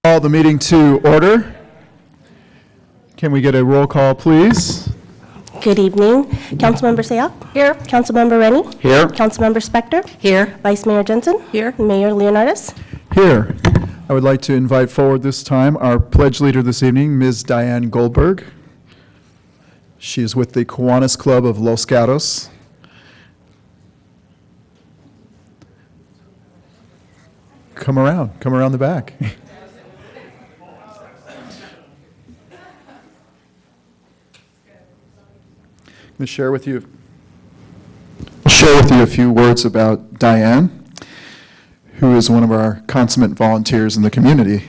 Call the meeting to order. Can we get a roll call, please? Good evening. Councilmember Sayoc? Here. Councilmember Rennie? Here. Councilmember Spector? Here. Vice Mayor Jensen? Here. Mayor Leonardis? Here. I would like to invite forward this time our pledge leader this evening, Ms. Diane Goldberg. She is with the Kiwanis Club of Los Gatos. Come around the back. I'm going to share with you a few words about Diane, who is one of our consummate volunteers in the community.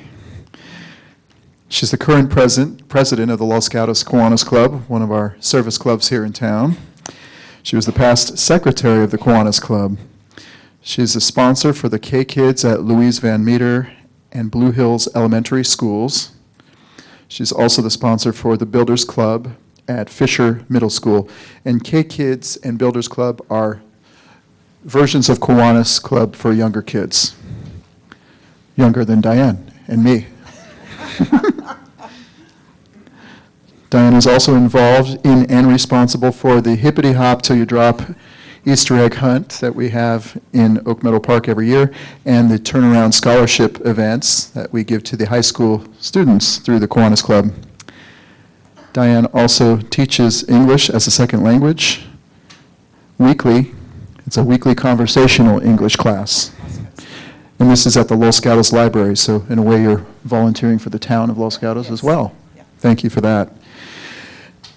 She's the current president of the Los Gatos Kiwanis Club, one of our service clubs here in town. She was the past secretary of the Kiwanis Club. She's a sponsor for the K-Kids at Louise Van Meter and Blue Hills Elementary Schools. She's also the sponsor for the Builders Club at Fisher Middle School. And K-Kids and Builders Club are versions of Kiwanis Club for younger kids. Younger than Diane and me. Diane is also involved in and responsible for the Hippity Hop Till You Drop Easter egg hunt that we have in Oak Meadow Park every year, and the turnaround scholarship events that we give to the high school students through the Kiwanis Club. Diane also teaches English as a second language weekly. It's a weekly conversational English class. And this is at the Los Gatos Library, so in a way you're volunteering for the town of Los Gatos as well. Yeah. Thank you for that.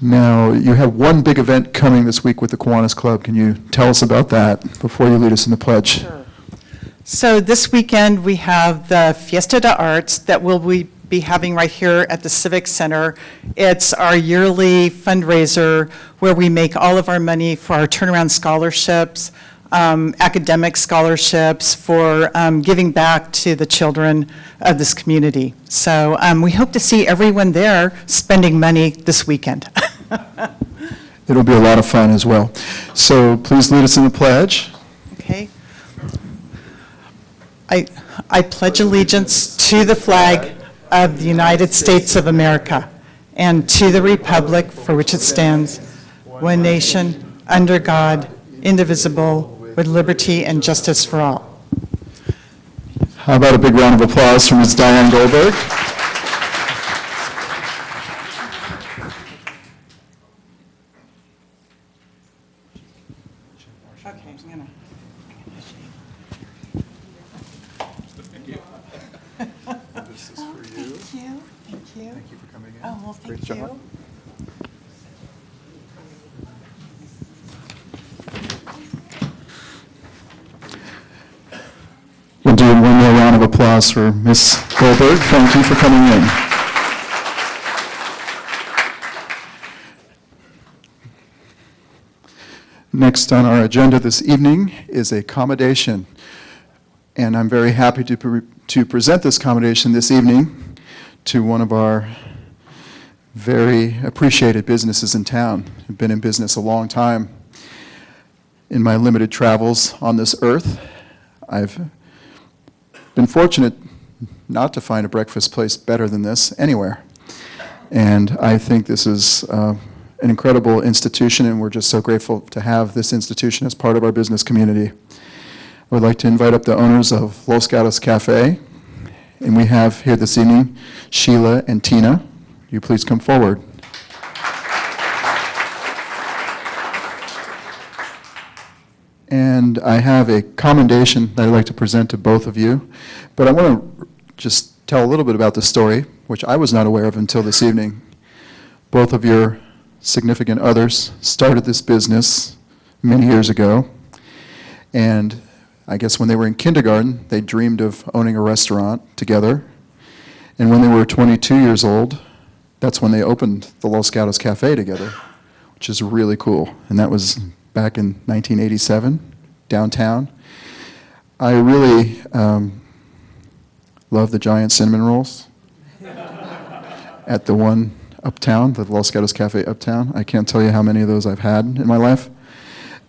Now, you have one big event coming this week with the Kiwanis Club. Can you tell us about that before you lead us in the pledge? Sure. So this weekend we have the Fiesta de Arts that we'll be having right here at the Civic Center. It's our yearly fundraiser where we make all of our money for our turnaround scholarships, academic scholarships, for giving back to the children of this community. So we hope to see everyone there spending money this weekend. It'll be a lot of fun as well. So please lead us in the pledge. Okay. I pledge allegiance to the flag of the United States of America and to the republic for which it stands, one nation, under God, indivisible, with liberty and justice for all. How about a big round of applause for Ms. Diane Goldberg? Okay, I'm gonna. Thank you. This is for you. Thank you. Thank you. Thank you for coming in. Oh, well, thank Great you. job. We'll do one more round of applause for Ms. Goldberg. Thank you for coming in. Next on our agenda this evening is a commendation, and I'm very happy to present this commendation this evening to one of our very appreciated businesses in town. I've been in business a long time. In my limited travels on this earth, I've been fortunate not to find a breakfast place better than this anywhere. And I think this is an incredible institution, and we're just so grateful to have this institution as part of our business community. I would like to invite up the owners of Los Gatos Cafe, and we have here this evening Sheila and Tina. You please come forward. And I have a commendation that I'd like to present to both of you. But I want to just tell a little bit about the story, which I was not aware of until this evening. Both of your significant others started this business many years ago. And I guess when they were in kindergarten, they dreamed of owning a restaurant together. And when they were 22 years old, that's when they opened the Los Gatos Cafe together, which is really cool. And that was back in 1987, downtown. I really love the giant cinnamon rolls at the one uptown, the Los Gatos Cafe uptown. I can't tell you how many of those I've had in my life.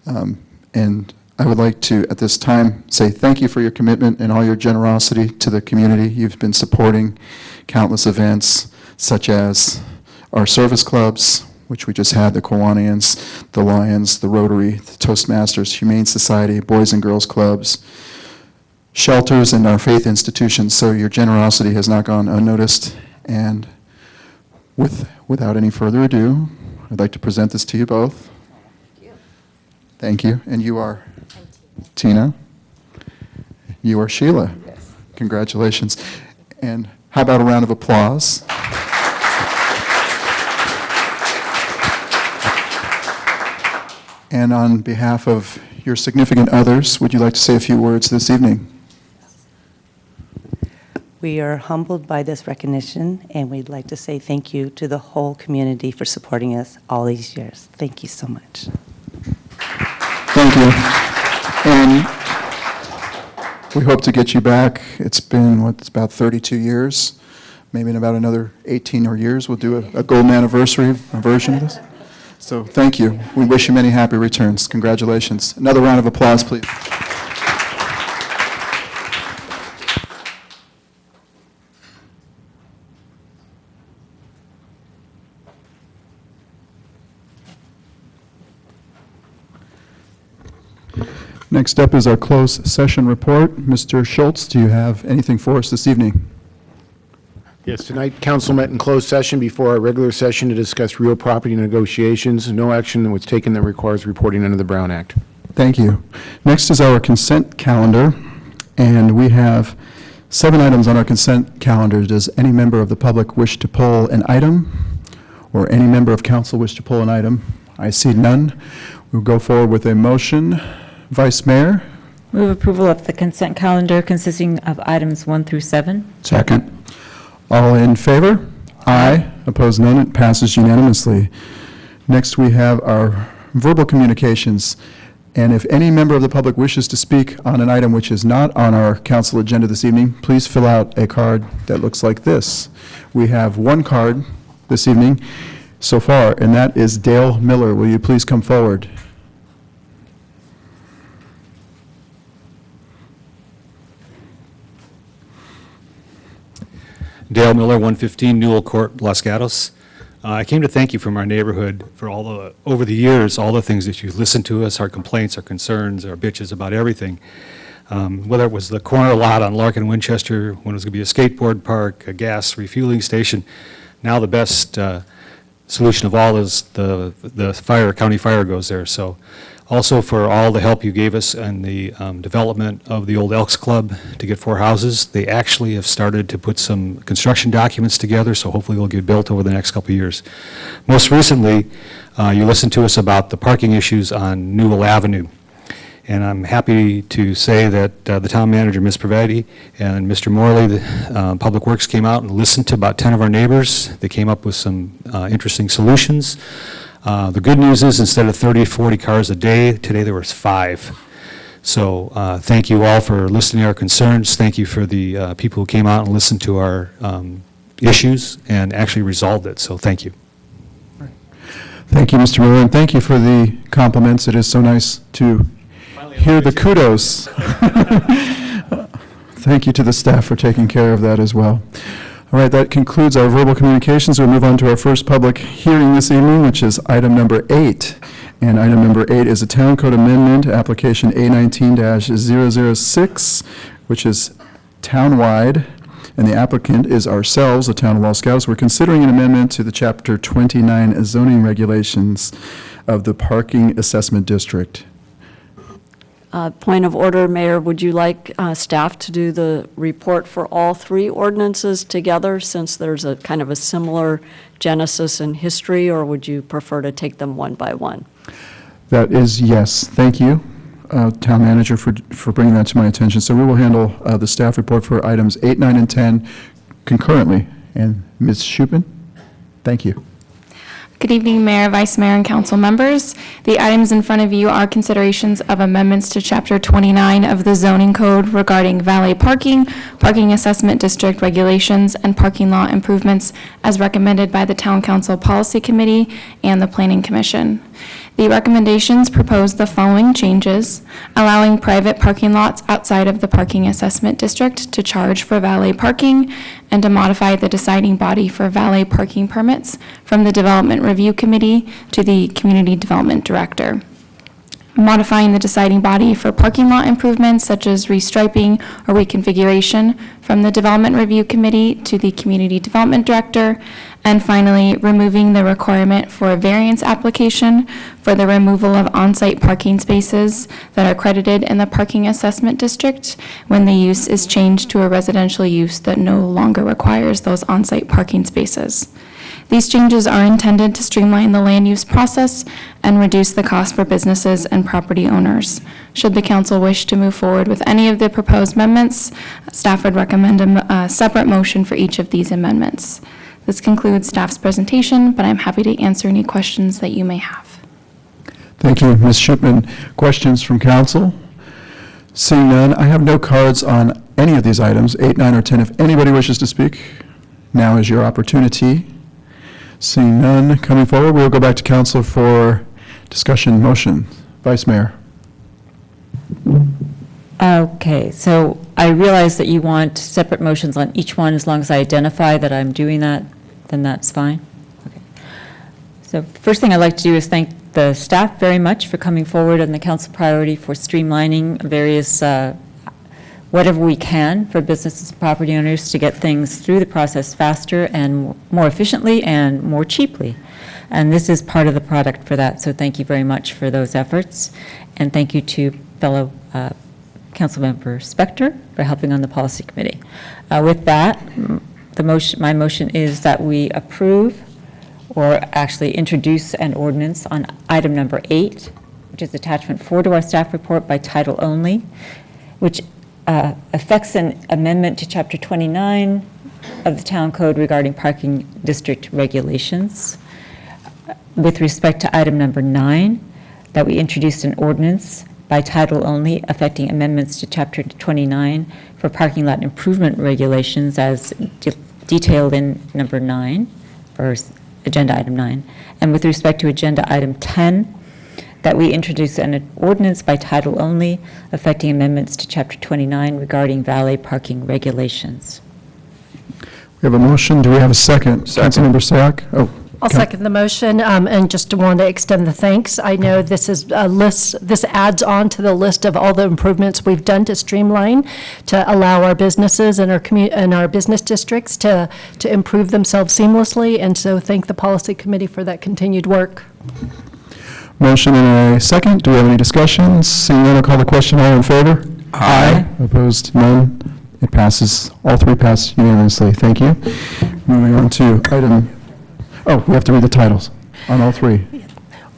And I would like to, at this time, say thank you for your commitment and all your generosity to the community. You've been supporting countless events, such as our service clubs, which we just had, the Kiwanians, the Lions, the Rotary, the Toastmasters, Humane Society, Boys and Girls Clubs, shelters, and our faith institutions. So your generosity has not gone unnoticed. And without any further ado, I'd like to present this to you both. Thank you. And you are? Tina. You are Sheila. Yes. Congratulations. And how about a round of applause? And on behalf of your significant others, would you like to say a few words this evening? We are humbled by this recognition, and we'd like to say thank you to the whole community for supporting us all these years. Thank you so much. Thank you. And we hope to get you back. It's been, it's about 32 years. Maybe in about another 18 or years, we'll do a golden anniversary version of this. So thank you. We wish you many happy returns. Congratulations. Another round of applause, please. Next up is our closed session report. Mr. Schultz, do you have anything for us this evening? Yes, tonight, council met in closed session before our regular session to discuss real property negotiations. No action was taken that requires reporting under the Brown Act. Thank you. Next is our consent calendar, and we have 7 items on our consent calendar. Does any member of the public wish to pull an item, or any member of council wish to pull an item? I see none. We'll go forward with a motion. Vice Mayor? Move approval of the consent calendar consisting of items 1 through 7. Second. All in favor? Aye. Opposed, none. It passes unanimously. Next, we have our verbal communications. And if any member of the public wishes to speak on an item which is not on our council agenda this evening, please fill out a card that looks like this. We have one card this evening so far, and that is Dale Miller. Will you please come forward? Dale Miller, 115 Newell Court, Los Gatos. I came to thank you from our neighborhood for over the years, all the things that you've listened to us, our complaints, our concerns, our bitches about everything. Whether it was the corner lot on Larkin and Winchester, when it was going to be a skateboard park, a gas refueling station. Now the best solution of all is the county fire goes there. So also for all the help you gave us in the development of the old Elks Club to get 4 houses. They actually have started to put some construction documents together, so hopefully they'll get built over the next couple of years. Most recently, you listened to us about the parking issues on Newell Avenue. And I'm happy to say that the town manager, Ms. Pravati, and Mr. Morley, the Public Works, came out and listened to about 10 of our neighbors. They came up with some interesting solutions. The good news is instead of 30 or 40 cars a day, today there was 5. So thank you all for listening to our concerns. Thank you for the people who came out and listened to our issues and actually resolved it. So thank you. Thank you, Mr. Miller, and thank you for the compliments. It is so nice to hear the kudos. Thank you to the staff for taking care of that as well. All right, that concludes our verbal communications. We'll move on to our first public hearing this evening, which is item number 8. And item number 8 is a Town Code Amendment, application A19-006, which is townwide, and the applicant is ourselves, the Town of Los Gatos. We're considering an amendment to the Chapter 29 zoning regulations of the Parking Assessment District. Point of order, Mayor, would you like staff to do the report for all 3 ordinances together, since there's a kind of a similar genesis and history, or would you prefer to take them one by one? That is yes. Thank you, Town Manager, for bringing that to my attention. So we will handle the staff report for items 8, 9, and 10 concurrently. And Ms. Shupin, thank you. Good evening, Mayor, Vice Mayor, and council members. The items in front of you are considerations of amendments to Chapter 29 of the zoning code regarding valet parking, parking assessment district regulations, and parking lot improvements as recommended by the Town Council Policy Committee and the Planning Commission. The recommendations propose the following changes: allowing private parking lots outside of the parking assessment district to charge for valet parking, and to modify the deciding body for valet parking permits from the Development Review Committee to the Community Development Director. Modifying the deciding body for parking lot improvements such as restriping or reconfiguration from the Development Review Committee to the Community Development Director. And finally, removing the requirement for a variance application for the removal of on-site parking spaces that are credited in the parking assessment district when the use is changed to a residential use that no longer requires those on-site parking spaces. These changes are intended to streamline the land use process and reduce the cost for businesses and property owners. Should the council wish to move forward with any of the proposed amendments, staff would recommend a separate motion for each of these amendments. This concludes staff's presentation, but I'm happy to answer any questions that you may have. Thank you, Ms. Shipman. Questions from council? Seeing none, I have no cards on any of these items, 8, 9, or 10. If anybody wishes to speak, now is your opportunity. Seeing none coming forward, we'll go back to council for discussion motion. Vice Mayor. Okay, so I realize that you want separate motions on each one. As long as I identify that I'm doing that, then that's fine. Okay. So first thing I'd like to do is thank the staff very much for coming forward on the council priority for streamlining various, whatever we can for businesses and property owners to get things through the process faster and more efficiently and more cheaply. And this is part of the product for that. So thank you very much for those efforts. And thank you to fellow Councilmember Spector for helping on the policy committee. With that, my motion is that we approve or actually introduce an ordinance on item number 8, which is attachment 4 to our staff report by title only, which affects an amendment to Chapter 29 of the Town Code regarding parking district regulations. With respect to item number 9, that we introduced an ordinance by title only affecting amendments to Chapter 29 for parking lot improvement regulations as detailed in number 9, or agenda item 9. And with respect to agenda item 10, that we introduce an ordinance by title only affecting amendments to Chapter 29 regarding valet parking regulations. We have a motion. Do we have a second? Councilmember Sayak? Oh, I'll second the motion, and just want to extend the thanks. I know this is a list, this adds on to the list of all the improvements we've done to streamline, to allow our businesses and our business districts to improve themselves seamlessly, and so thank the policy committee for that continued work. Motion and a second. Do we have any discussions? Seeing none, I'll call the question. All in favor? Aye. Opposed? None. It passes. All three pass unanimously. Thank you. Moving on to item, we have to read the titles on all three.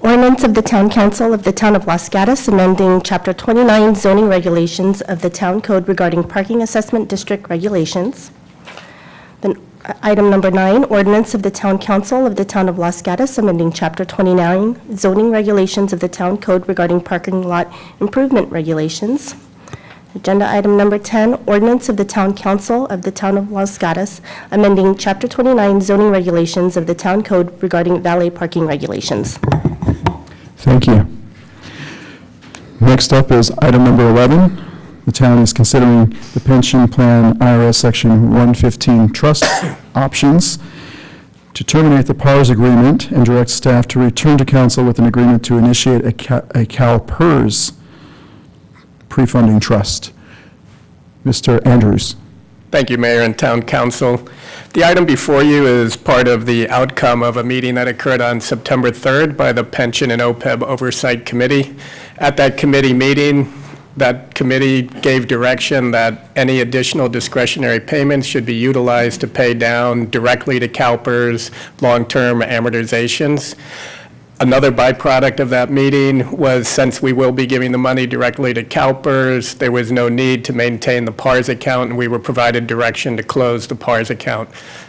Ordinance of the Town Council of the Town of Los Gatos amending Chapter 29 zoning regulations of the Town Code regarding parking assessment district regulations. Then item number 9, ordinance of the Town Council of the Town of Los Gatos amending Chapter 29 zoning regulations of the Town Code regarding parking lot improvement regulations. Agenda item number 10, ordinance of the Town Council of the Town of Los Gatos amending Chapter 29 zoning regulations of the Town Code regarding valet parking regulations. Thank you. Next up is item number 11. The town is considering the pension plan IRS Section 115 trust options to terminate the PARS agreement and direct staff to return to council with an agreement to initiate a CalPERS pre-funding trust. Mr. Andrews. Thank you, Mayor and Town Council. The item before you is part of the outcome of a meeting that occurred on September 3rd by the Pension and OPEB Oversight Committee. At that committee meeting, that committee gave direction that any additional discretionary payments should be utilized to pay down directly to CalPERS long-term amortizations. Another byproduct of that meeting was, since we will be giving the money directly to CalPERS, there was no need to maintain the PARS account, and we were provided direction to close the PARS account.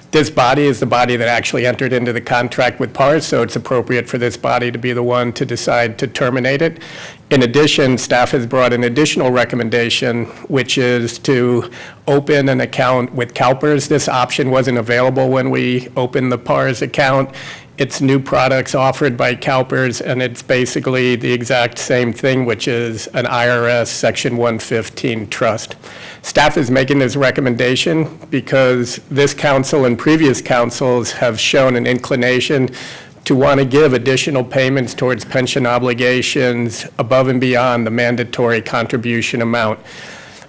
This body is the body that actually entered into the contract with PARS, so it's appropriate for this body to be the one to decide to terminate it. In addition, staff has brought an additional recommendation, which is to open an account with CalPERS. This option wasn't available when we opened the PARS account. It's new products offered by CalPERS, and it's basically the exact same thing, which is an IRS Section 115 trust. Staff is making this recommendation because this council and previous councils have shown an inclination to want to give additional payments towards pension obligations above and beyond the mandatory contribution amount.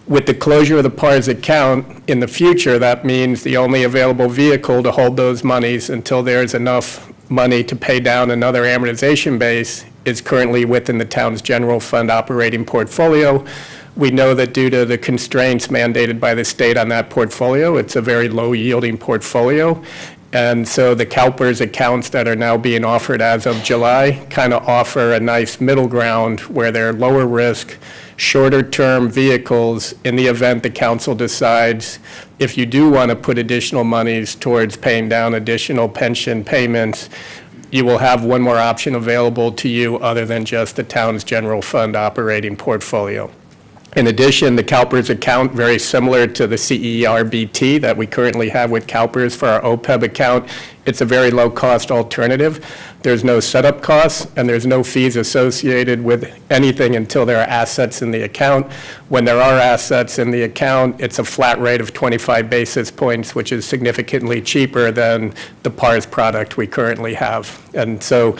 With the closure of the PARS account in the future, that means the only available vehicle to hold those monies until there's enough money to pay down another amortization base is currently within the town's general fund operating portfolio. We know that due to the constraints mandated by the state on that portfolio, it's a very low yielding portfolio. And so the CalPERS accounts that are now being offered as of July kind of offer a nice middle ground where they're lower risk, shorter term vehicles in the event the council decides if you do want to put additional monies towards paying down additional pension payments, you will have one more option available to you other than just the town's general fund operating portfolio. In addition, the CalPERS account, very similar to the CERBT that we currently have with CalPERS for our OPEB account, it's a very low-cost alternative. There's no setup costs, and there's no fees associated with anything until there are assets in the account. When there are assets in the account, it's a flat rate of 25 basis points, which is significantly cheaper than the PARS product we currently have. And so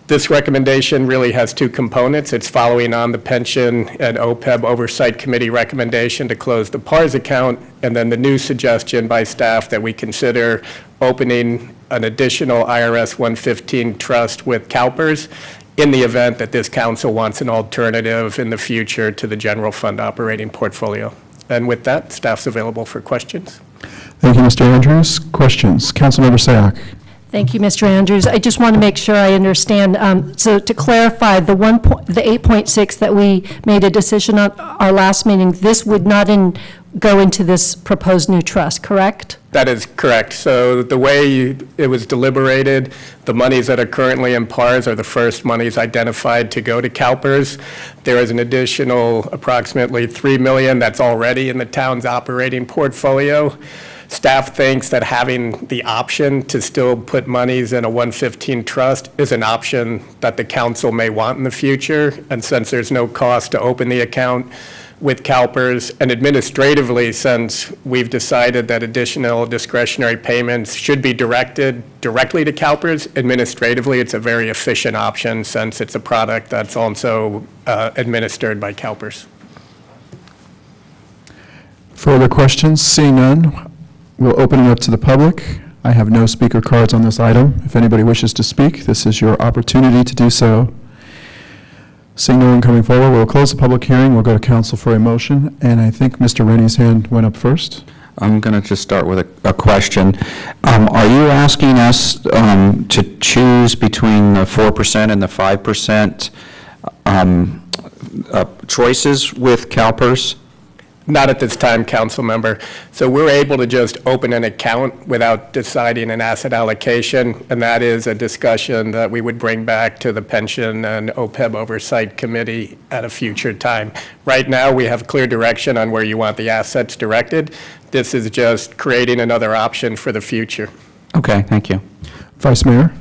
this recommendation really has two components. It's following on the Pension and OPEB Oversight Committee recommendation to close the PARS account, and then the new suggestion by staff that we consider opening an additional IRS 115 trust with CalPERS in the event that this council wants an alternative in the future to the general fund operating portfolio. And with that, staff's available for questions. Thank you, Mr. Andrews. Questions? Councilmember Sayak. Thank you, Mr. Andrews. I just want to make sure I understand. So to clarify, the 8.6 that we made a decision on our last meeting, this would not go into this proposed new trust, correct? That is correct. So the way it was deliberated, the monies that are currently in PARS are the first monies identified to go to CalPERS. There is an additional approximately $3 million that's already in the town's operating portfolio. Staff thinks that having the option to still put monies in a 115 trust is an option that the council may want in the future. And since there's no cost to open the account with CalPERS, and administratively, since we've decided that additional discretionary payments should be directed directly to CalPERS, administratively, it's a very efficient option since it's a product that's also administered by CalPERS. Further questions? Seeing none, we'll open it up to the public. I have no speaker cards on this item. If anybody wishes to speak, this is your opportunity to do so. Seeing no one coming forward, we'll close the public hearing. We'll go to council for a motion. And I think Mr. Rennie's hand went up first. I'm going to just start with a question. Are you asking us to choose between the 4% and the 5% choices with CalPERS? Not at this time, council member. So we're able to just open an account without deciding an asset allocation, and that is a discussion that we would bring back to the Pension and OPEB Oversight Committee at a future time. Right now, we have clear direction on where you want the assets directed. This is just creating another option for the future. Okay, thank you. Vice Mayor?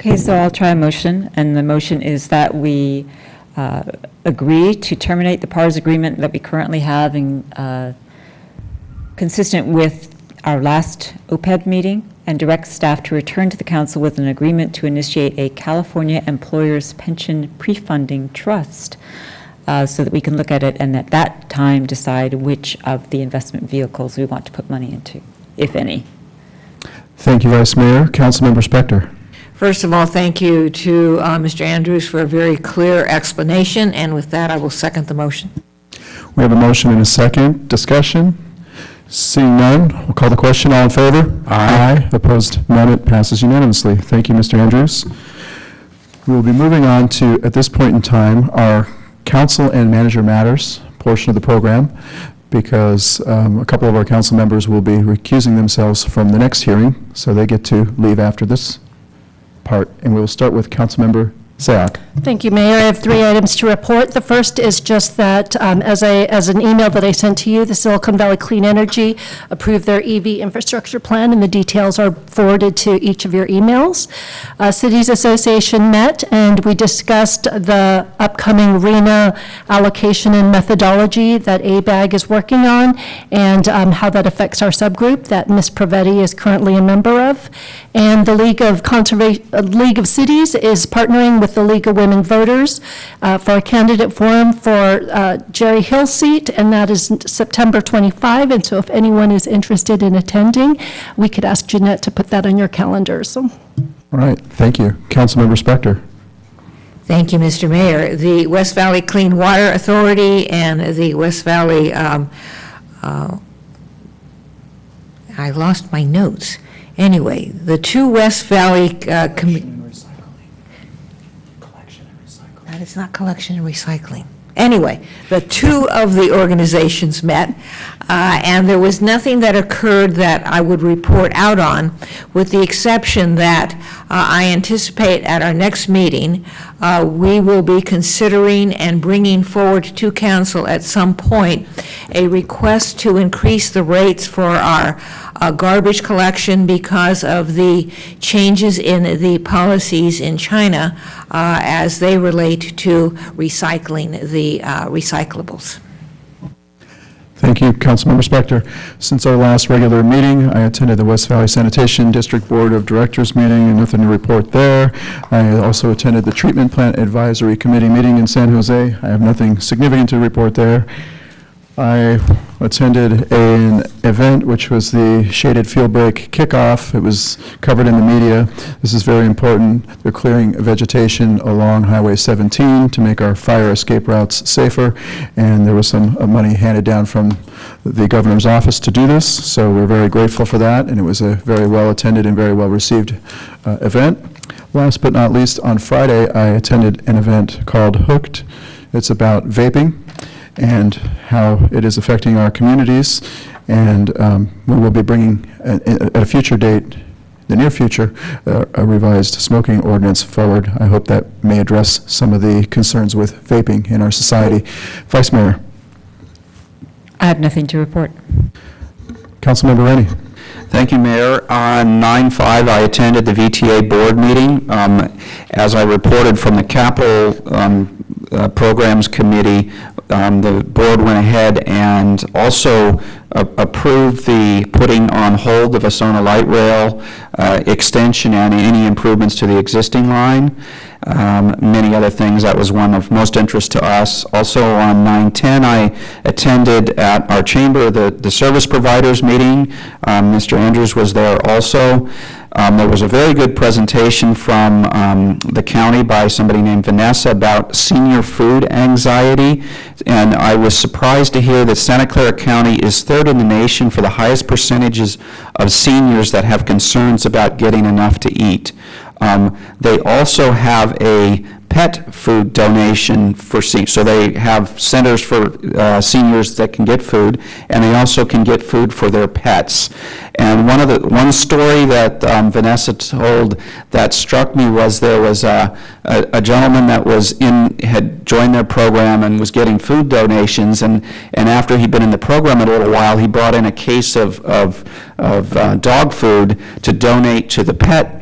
Okay, so I'll try a motion, and the motion is that we agree to terminate the PARS agreement that we currently have in, consistent with our last OPEB meeting, and direct staff to return to the council with an agreement to initiate a California Employers Pension Pre-Funding Trust so that we can look at it and at that time decide which of the investment vehicles we want to put money into, if any. Thank you, Vice Mayor. Councilmember Spector. First of all, thank you to Mr. Andrews for a very clear explanation, and with that, I will second the motion. We have a motion and a second. Discussion? Seeing none, we'll call the question. All in favor? Aye. Opposed? None. It passes unanimously. Thank you, Mr. Andrews. We will be moving on to, at this point in time, our council and manager matters portion of the program, because a couple of our council members will be recusing themselves from the next hearing, so they get to leave after this part. And we will start with Councilmember Zach. Thank you, Mayor. I have 3 items to report. The first is just that, as an email that I sent to you, the Silicon Valley Clean Energy approved their EV infrastructure plan, and the details are forwarded to each of your emails. Cities Association met, and we discussed the upcoming RENA allocation and methodology that ABAG is working on, and how that affects our subgroup that Ms. Pravetti is currently a member of. And the League of Cities is partnering with the League of Women Voters for a candidate forum for Jerry Hill's seat, and that is September 25. And so if anyone is interested in attending, we could ask Jeanette to put that on your calendars. All right, thank you. Councilmember Spector. Thank you, Mr. Mayor. The West Valley Clean Water Authority and the West Valley, I lost my notes. Anyway, the 2 West Valley, that is not collection and recycling. Anyway, the 2 of the organizations met, and there was nothing that occurred that I would report out on, with the exception that I anticipate at our next meeting, we will be considering and bringing forward to council at some point a request to increase the rates for our garbage collection because of the changes in the policies in China as they relate to recycling the recyclables. Thank you, Councilmember Spector. Since our last regular meeting, I attended the West Valley Sanitation District Board of Directors meeting, and nothing to report there. I also attended the Treatment Plant Advisory Committee meeting in San Jose. I have nothing significant to report there. I attended an event which was the Shaded Field Break Kickoff. It was covered in the media. This is very important. They're clearing vegetation along Highway 17 to make our fire escape routes safer, and there was some money handed down from the governor's office to do this, so we're very grateful for that, and it was a very well-attended and very well-received event. Last but not least, on Friday, I attended an event called Hooked. It's about vaping and how it is affecting our communities, and we will be bringing, at a future date, the near future, a revised smoking ordinance forward. I hope that may address some of the concerns with vaping in our society. Vice Mayor. I have nothing to report. Councilmember Rennie. Thank you, Mayor. On 9/5, I attended the VTA board meeting. As I reported from the Capital Programs Committee, the board went ahead and also approved the putting on hold of Vasona Light Rail extension and any improvements to the existing line. Many other things. That was one of most interest to us. Also on 9/10, I attended at our chamber the service providers meeting. Mr. Andrews was there also. There was a very good presentation from the county by somebody named Vanessa about senior food anxiety, and I was surprised to hear that Santa Clara County is third in the nation for the highest percentages of seniors that have concerns about getting enough to eat. They also have a pet food donation for seniors. So they have centers for seniors that can get food, and they also can get food for their pets. And one story that Vanessa told that struck me was there was a gentleman that had joined their program and was getting food donations, and after he'd been in the program a little while, he brought in a case of dog food to donate to the pet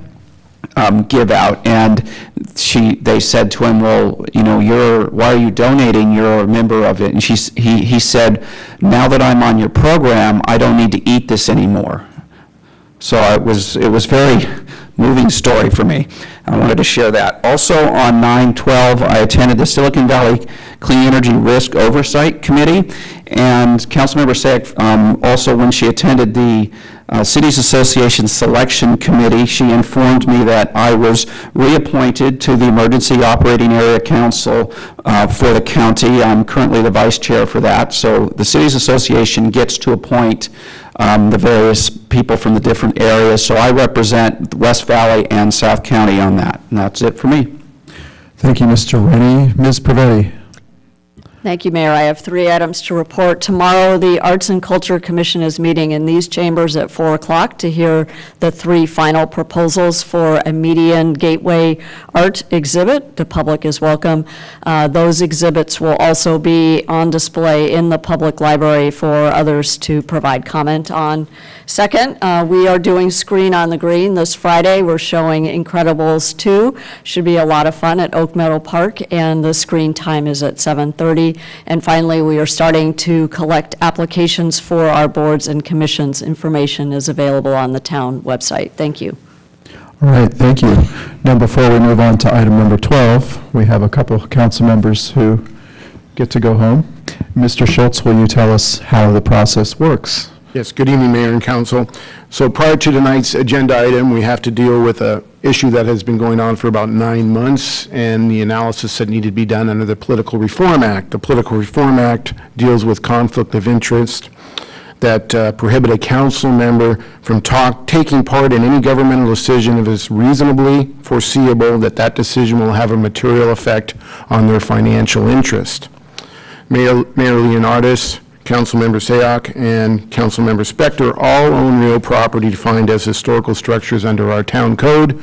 give out, and they said to him, well, why are you donating? You're a member of it. And he said, now that I'm on your program, I don't need to eat this anymore. So it was very moving story for me. I wanted to share that. Also on 9/12, I attended the Silicon Valley Clean Energy Risk Oversight Committee, and Councilmember Sack, also when she attended the Cities Association Selection Committee, she informed me that I was reappointed to the Emergency Operating Area Council for the county. I'm currently the vice chair for that, so the Cities Association gets to appoint the various people from the different areas, so I represent West Valley and South County on that, and that's it for me. Thank you, Mr. Rennie. Ms. Pravetti. Thank you, Mayor. I have 3 items to report. Tomorrow, the Arts and Culture Commission is meeting in these chambers at 4 o'clock to hear the 3 final proposals for a median gateway art exhibit. The public is welcome. Those exhibits will also be on display in the public library for others to provide comment on. Second, we are doing Screen on the Green this Friday. We're showing Incredibles 2. Should be a lot of fun at Oak Meadow Park, and the screen time is at 7:30. And finally, we are starting to collect applications for our boards and commissions. Information is available on the town website. Thank you. All right, thank you. Now, before we move on to item number 12, we have a couple of council members who get to go home. Mr. Schultz, will you tell us how the process works? Yes, good evening, Mayor and Council. So prior to tonight's agenda item, we have to deal with an issue that has been going on for about 9 months, and the analysis that needed to be done under the Political Reform Act. The Political Reform Act deals with conflict of interest that prohibit a council member from taking part in any governmental decision if it's reasonably foreseeable that that decision will have a material effect on their financial interest. Mayor Leonardis, Councilmember Sayoc, and Councilmember Spector all own real property defined as historical structures under our town code.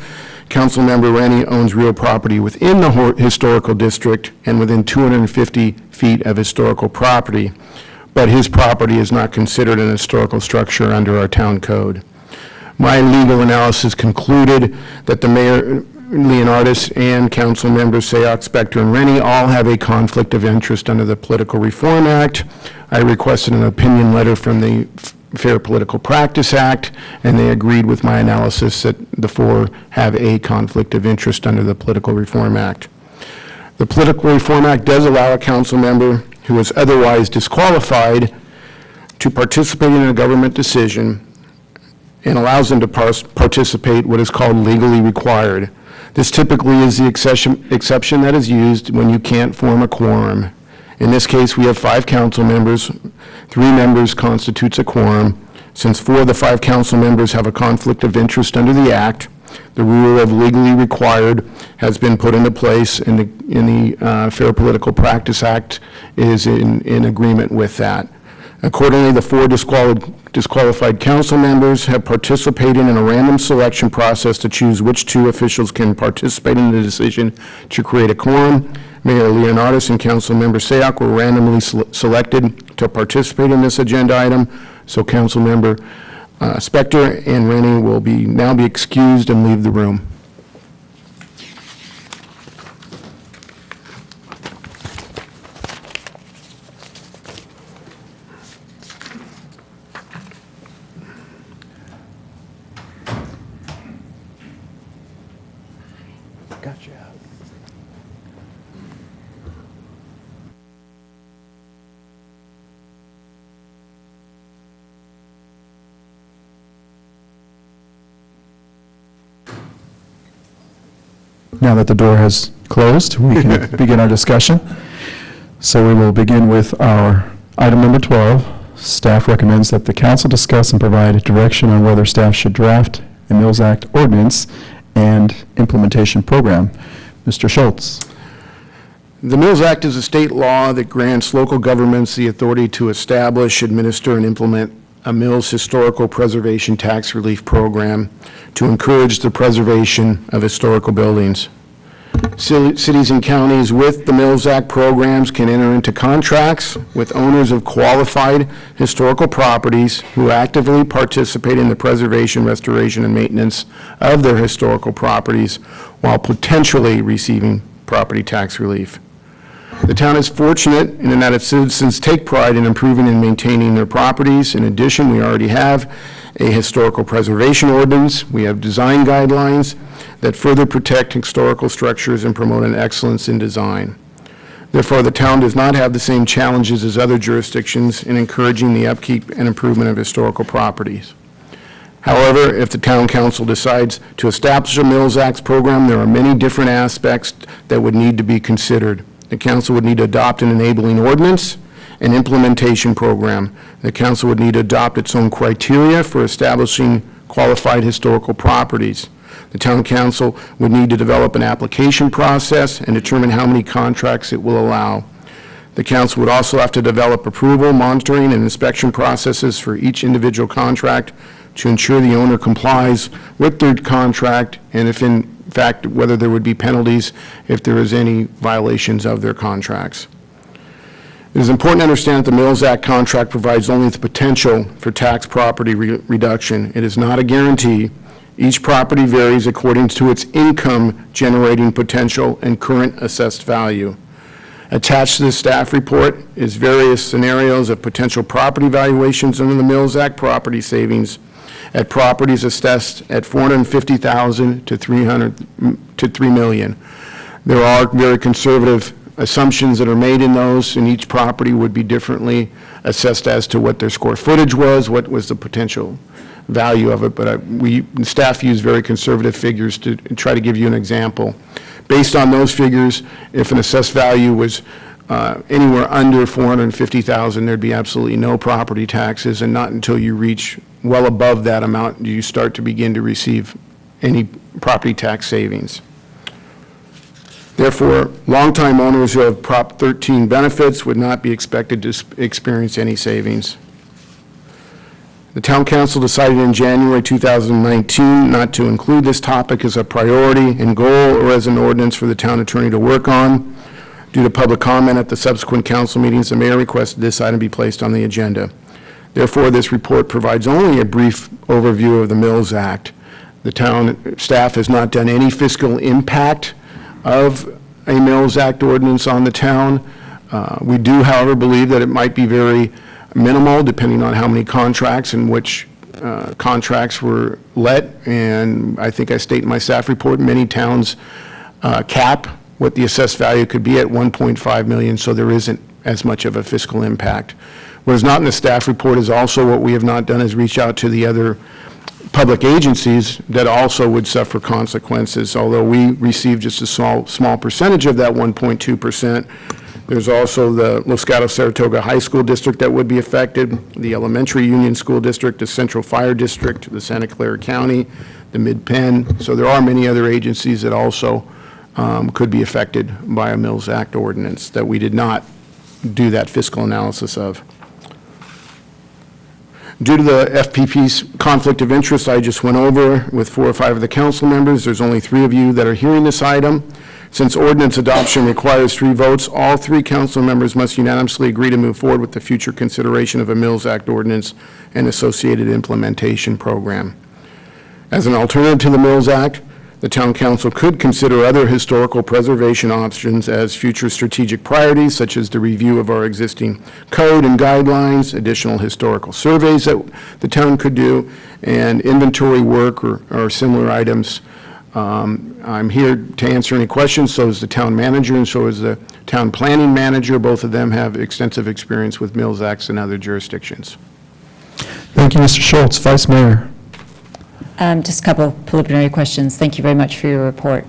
Councilmember Rennie owns real property within the historical district and within 250 feet of historical property, but his property is not considered an historical structure under our town code. My legal analysis concluded that the Mayor Leonardis and Council Members Sayoc, Spector, and Rennie all have a conflict of interest under the Political Reform Act. I requested an opinion letter from the Fair Political Practice Act, and they agreed with my analysis that the 4 have a conflict of interest under the Political Reform Act. The Political Reform Act does allow a council member who is otherwise disqualified to participate in a government decision and allows them to participate what is called legally required. This typically is the exception that is used when you can't form a quorum. In this case, we have 5 council members. 3 members constitutes a quorum. Since 4 of the 5 council members have a conflict of interest under the Act, the rule of legally required has been put into place, and the Fair Political Practice Act is in agreement with that. Accordingly, the 4 disqualified council members have participated in a random selection process to choose which 2 officials can participate in the decision to create a quorum. Mayor Leonardis and Councilmember Sayoc were randomly selected to participate in this agenda item, so Councilmember Spector and Rennie will now be excused and leave the room. Gotcha. Now that the door has closed, we can begin our discussion. So we will begin with our item number 12. Staff recommends that the council discuss and provide direction on whether staff should draft a Mills Act ordinance and implementation program. Mr. Schultz. The Mills Act is a state law that grants local governments the authority to establish, administer, and implement a Mills Historical Preservation Tax Relief Program to encourage the preservation of historical buildings. Cities and counties with the Mills Act programs can enter into contracts with owners of qualified historical properties who actively participate in the preservation, restoration, and maintenance of their historical properties while potentially receiving property tax relief. The town is fortunate in that its citizens take pride in improving and maintaining their properties. In addition, we already have a historical preservation ordinance. We have design guidelines that further protect historical structures and promote an excellence in design. Therefore, the town does not have the same challenges as other jurisdictions in encouraging the upkeep and improvement of historical properties. However, if the town council decides to establish a Mills Act program, there are many different aspects that would need to be considered. The council would need to adopt an enabling ordinance, an implementation program. The council would need to adopt its own criteria for establishing qualified historical properties. The town council would need to develop an application process and determine how many contracts it will allow. The council would also have to develop approval, monitoring, and inspection processes for each individual contract to ensure the owner complies with their contract, and if in fact, whether there would be penalties if there is any violations of their contracts. It is important to understand that the Mills Act contract provides only the potential for tax property reduction. It is not a guarantee. Each property varies according to its income-generating potential and current assessed value. Attached to the staff report is various scenarios of potential property valuations under the Mills Act property savings at properties assessed at $450,000 to $3 million. There are very conservative assumptions that are made in those, and each property would be differently assessed as to what their square footage was, what was the potential value of it, but staff use very conservative figures to try to give you an example. Based on those figures, if an assessed value was anywhere under $450,000, there'd be absolutely no property taxes, and not until you reach well above that amount do you start to begin to receive any property tax savings. Therefore, longtime owners who have Prop 13 benefits would not be expected to experience any savings. The Town Council decided in January 2019 not to include this topic as a priority and goal or as an ordinance for the town attorney to work on. Due to public comment at the subsequent council meetings, the mayor requested this item be placed on the agenda. Therefore, this report provides only a brief overview of the Mills Act. The town staff has not done any fiscal impact of a Mills Act ordinance on the town. We do, however, believe that it might be very minimal, depending on how many contracts and which contracts were let. And I think I state in my staff report, many towns cap what the assessed value could be at $1.5 million, so there isn't as much of a fiscal impact. What is not in the staff report is also what we have not done is reach out to the other public agencies that also would suffer consequences. Although we receive just a small percentage of that 1.2%, there's also the Los Gatos-Saratoga High School District that would be affected, the Elementary Union School District, the Central Fire District, the Santa Clara County, the Mid-Penn. So there are many other agencies that also could be affected by a Mills Act ordinance that we did not do that fiscal analysis of. Due to the FPP's conflict of interest I just went over with 4 or 5 of the council members, there's only 3 of you that are hearing this item. Since ordinance adoption requires 3 votes, all 3 council members must unanimously agree to move forward with the future consideration of a Mills Act ordinance and associated implementation program. As an alternative to the Mills Act, the Town Council could consider other historical preservation options as future strategic priorities, such as the review of our existing code and guidelines, additional historical surveys that the town could do, and inventory work or similar items. I'm here to answer any questions. So is the town manager, and so is the town planning manager. Both of them have extensive experience with Mills Acts and other jurisdictions. Thank you, Mr. Schultz. Vice Mayor. Just a couple of preliminary questions. Thank you very much for your report.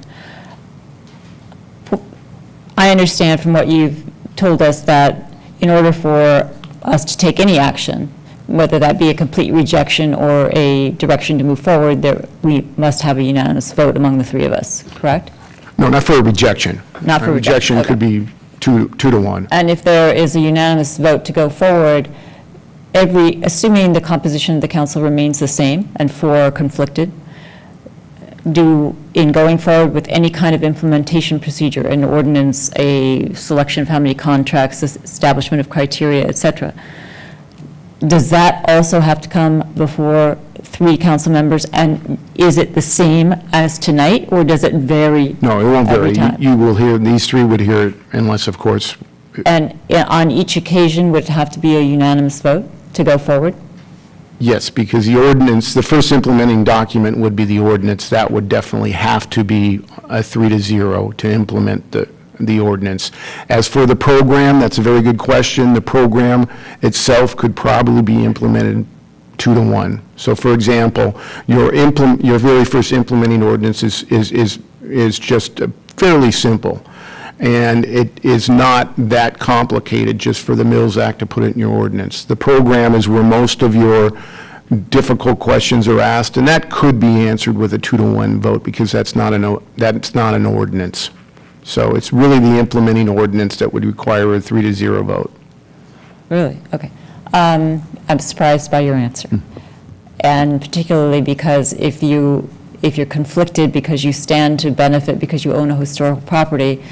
I understand from what you've told us that in order for us to take any action, whether that be a complete rejection or a direction to move forward, we must have a unanimous vote among the 3 of us, correct? No, not for a rejection. Not for rejection. Rejection could be 2 to 1. And if there is a unanimous vote to go forward, assuming the composition of the council remains the same and 4 are conflicted, in going forward with any kind of implementation procedure, an ordinance, a selection of how many contracts, establishment of criteria, et cetera, does that also have to come before 3 council members? And is it the same as tonight, or does it vary? No, it won't every vary. time? You will hear, these 3 would hear it unless, of course. And on each occasion, would it have to be a unanimous vote to go forward? Yes, because the ordinance, the first implementing document would be the ordinance. That would definitely have to be a 3-0 to implement the ordinance. As for the program, that's a very good question. The program itself could probably be implemented 2 to 1. So, for example, your very first implementing ordinance is just fairly simple. And it is not that complicated just for the Mills Act to put it in your ordinance. The program is where most of your difficult questions are asked, and that could be answered with a 2 to 1 vote because that's not an ordinance. So it's really the implementing ordinance that would require a 3-0 vote. Really? Okay. I'm surprised by your answer. And particularly because if you're conflicted because you stand to benefit because you own a historical property,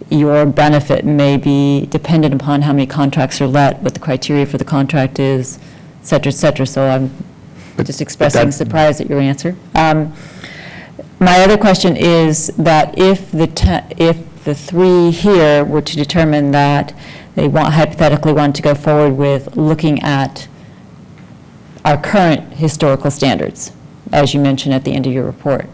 your benefit may be dependent upon how many contracts are let, what the criteria for the contract is, et cetera, et cetera. So I'm just expressing surprise at your answer. My other question is that if the three here were to determine that they hypothetically want to go forward with looking at our current historical standards, as you mentioned at the end of your report,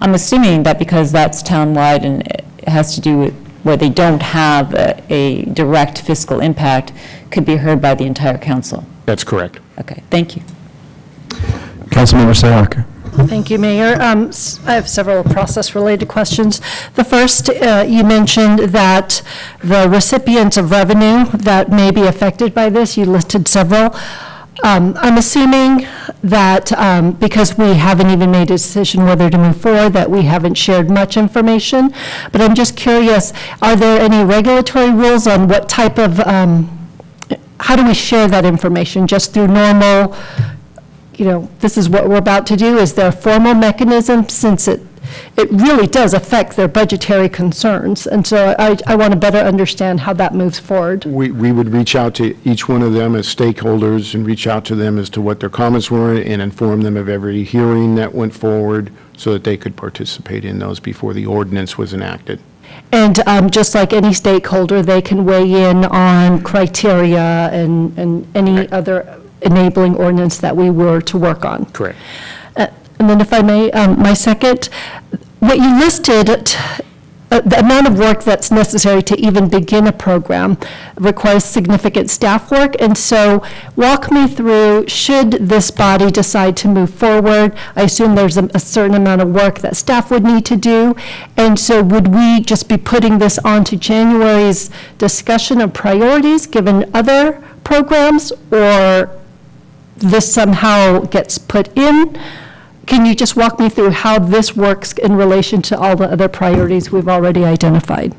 I'm assuming that because that's townwide and it has to do with where they don't have a direct fiscal impact, could be heard by the entire council. That's correct. Okay, thank you. Councilmember Sayaka. Thank you, Mayor. I have several process-related questions. The first, you mentioned that the recipients of revenue that may be affected by this, you listed several. I'm assuming that because we haven't even made a decision whether to move forward, that we haven't shared much information. But I'm just curious, are there any regulatory rules on what type of, how do we share that information? Just through normal, this is what we're about to do? Is there a formal mechanism, since it really does affect their budgetary concerns? And so I want to better understand how that moves forward. We would reach out to each one of them as stakeholders and reach out to them as to what their comments were and inform them of every hearing that went forward so that they could participate in those before the ordinance was enacted. And just like any stakeholder, they can weigh in on criteria and any other enabling ordinance that we were to work on. Correct. And then if I may, my second, what you listed, the amount of work that's necessary to even begin a program requires significant staff work. And so walk me through, should this body decide to move forward, I assume there's a certain amount of work that staff would need to do. And so would we just be putting this on to January's discussion of priorities given other programs, or this somehow gets put in? Can you just walk me through how this works in relation to all the other priorities we've already identified?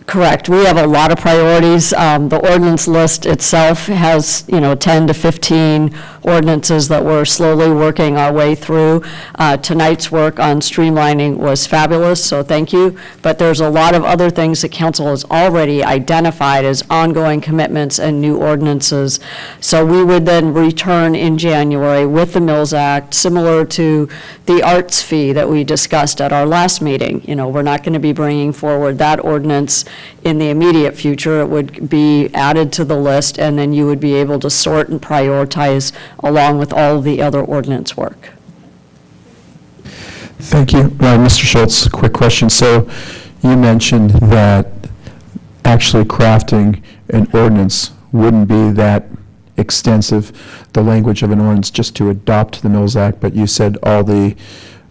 Correct. We have a lot of priorities. The ordinance list itself has, 10 to 15 ordinances that we're slowly working our way through. Tonight's work on streamlining was fabulous, so thank you. But there's a lot of other things that council has already identified as ongoing commitments and new ordinances. So we would then return in January with the Mills Act, similar to the arts fee that we discussed at our last meeting. We're not going to be bringing forward that ordinance in the immediate future. It would be added to the list, and then you would be able to sort and prioritize along with all of the other ordinance work. Thank you. Mr. Schultz, quick question. So you mentioned that actually crafting an ordinance wouldn't be that extensive, the language of an ordinance just to adopt the Mills Act, but you said all the,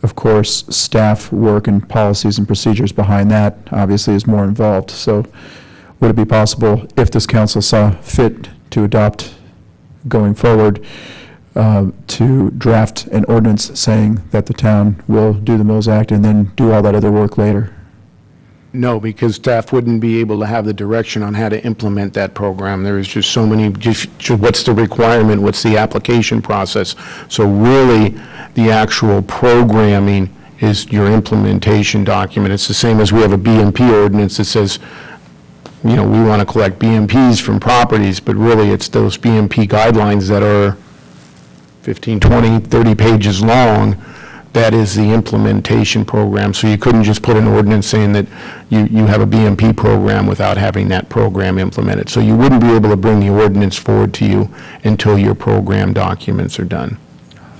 of course, staff work and policies and procedures behind that obviously is more involved. So would it be possible, if this council saw fit to adopt going forward, to draft an ordinance saying that the town will do the Mills Act and then do all that other work later? No, because staff wouldn't be able to have the direction on how to implement that program. There is just so many, what's the requirement, what's the application process? So really, the actual programming is your implementation document. It's the same as we have a BMP ordinance that says, we want to collect BMPs from properties, but really it's those BMP guidelines that are 15, 20, 30 pages long. That is the implementation program. So you couldn't just put an ordinance saying that you have a BMP program without having that program implemented. So you wouldn't be able to bring the ordinance forward to you until your program documents are done.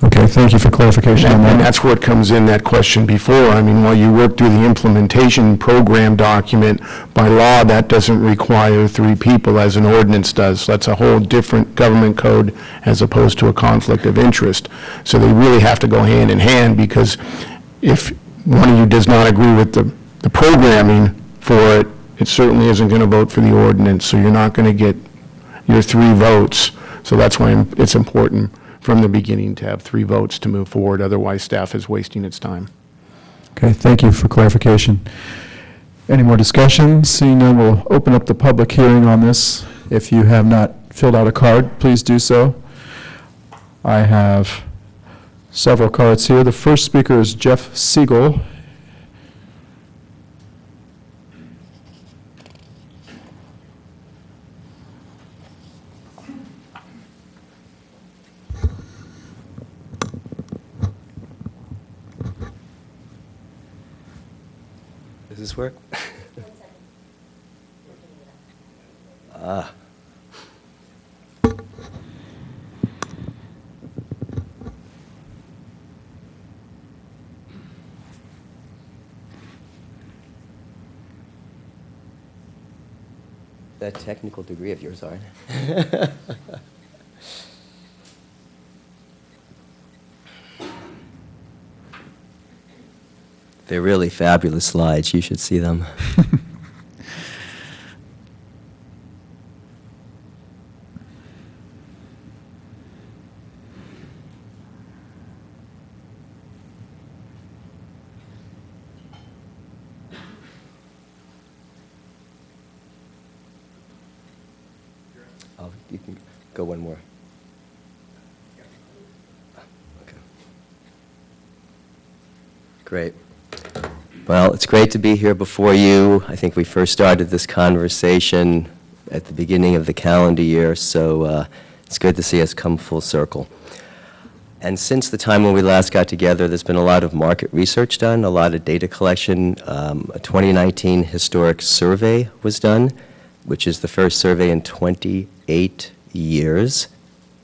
Okay, thank you for clarification on that. And that's what comes in that question before. I mean, while you work through the implementation program document, by law, that doesn't require 3 people as an ordinance does. That's a whole different government code as opposed to a conflict of interest. So they really have to go hand in hand, because if one of you does not agree with the programming for it, it certainly isn't going to vote for the ordinance. So you're not going to get your 3 votes. So that's why it's important from the beginning to have 3 votes to move forward. Otherwise, staff is wasting its time. Okay, thank you for clarification. Any more discussion? Seeing none, we'll open up the public hearing on this. If you have not filled out a card, please do so. I have several cards here. The first speaker is Jeff Siegel. Does this work? Ah. That technical degree of yours, aren't it? They're really fabulous slides. You should see them. Oh, you can go one more. Okay. Great. Well, it's great to be here before you. I think we first started this conversation at the beginning of the calendar year, so it's good to see us come full circle. And since the time when we last got together, there's been a lot of market research done, a lot of data collection. A 2019 historic survey was done, which is the first survey in 28 years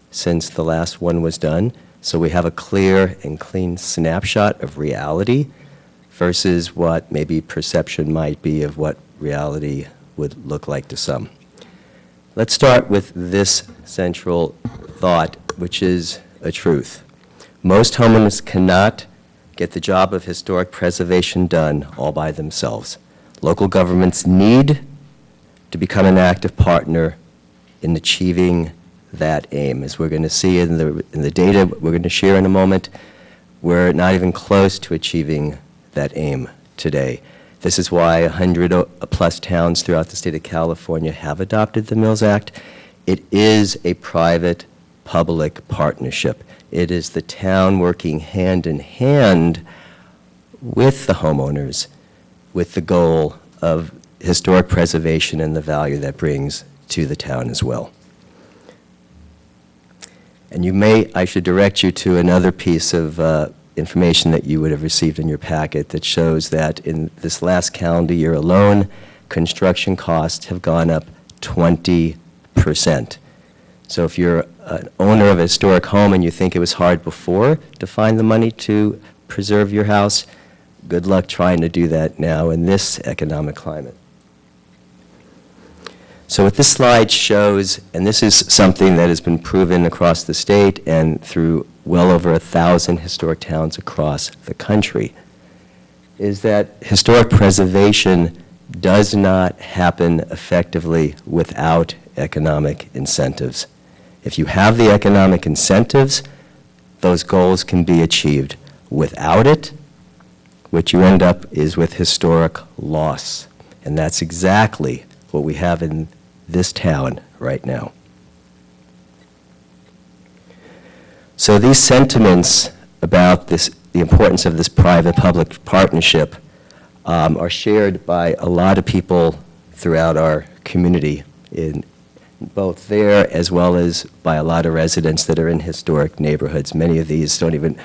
since the last one was done. So we have a clear and clean snapshot of reality versus what maybe perception might be of what reality would look like to some. Let's start with this central thought, which is a truth. Most homeowners cannot get the job of historic preservation done all by themselves. Local governments need to become an active partner in achieving that aim. As we're going to see in the data we're going to share in a moment, we're not even close to achieving that aim today. This is why 100+ towns throughout the state of California have adopted the Mills Act. It is a private-public partnership. It is the town working hand in hand with the homeowners with the goal of historic preservation and the value that brings to the town as well. And I should direct you to another piece of information that you would have received in your packet that shows that in this last calendar year alone, construction costs have gone up 20%. So if you're an owner of a historic home and you think it was hard before to find the money to preserve your house, good luck trying to do that now in this economic climate. So what this slide shows, and this is something that has been proven across the state and through well over 1,000 historic towns across the country, is that historic preservation does not happen effectively without economic incentives. If you have the economic incentives, those goals can be achieved. Without it, what you end up is with historic loss. And that's exactly what we have in this town right now. So these sentiments about the importance of this private-public partnership are shared by a lot of people throughout our community, in both there as well as by a lot of residents that are in historic neighborhoods. Many of these don't even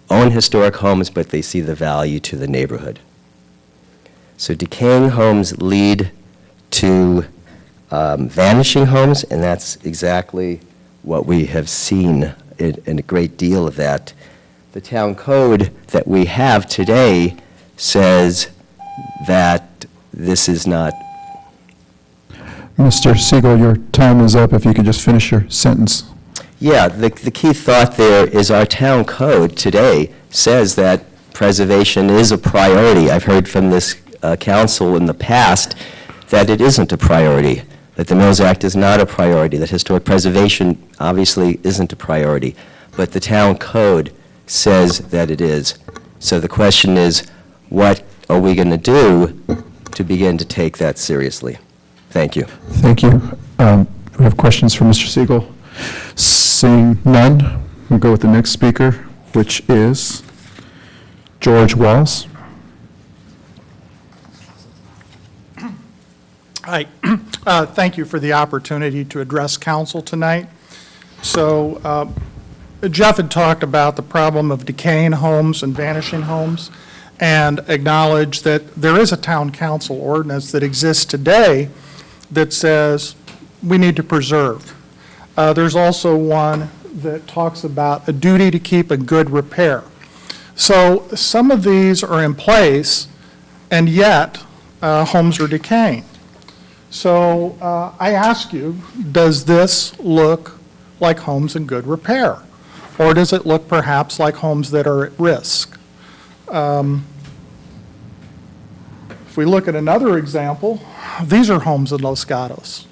own historic homes, but they see the value to the neighborhood. So decaying homes lead to vanishing homes, and that's exactly what we have seen in a great deal of that. The town code that we have today says that this is not. Mr. Siegel, your time is up. If you could just finish your sentence. Yeah, the key thought there is our town code today says that preservation is a priority. I've heard from this council in the past that it isn't a priority, that the Mills Act is not a priority, that historic preservation obviously isn't a priority, but the town code says that it is. So the question is, what are we going to do to begin to take that seriously. Thank you. Thank you. We have questions for Mr. Siegel. Seeing none, we'll go with the next speaker, which is George Walls. Hi. Thank you for the opportunity to address council tonight. So Jeff had talked about the problem of decaying homes and vanishing homes, and acknowledged that there is a town council ordinance that exists today that says we need to preserve. There's also one that talks about a duty to keep in good repair. So some of these are in place, and yet homes are decaying. So I ask you, does this look like homes in good repair? Or does it look perhaps like homes that are at risk? If we look at another example, these are homes in Los Gatos.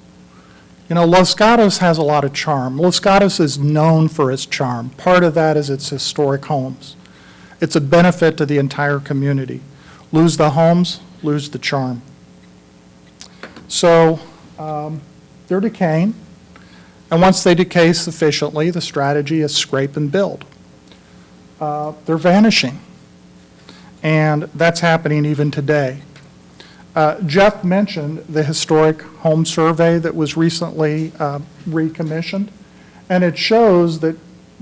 You know, Los Gatos has a lot of charm. Los Gatos is known for its charm. Part of that is its historic homes. It's a benefit to the entire community. Lose the homes, lose the charm. So they're decaying, and once they decay sufficiently, the strategy is scrape and build. They're vanishing, and that's happening even today. Jeff mentioned the historic home survey that was recently recommissioned, and it shows that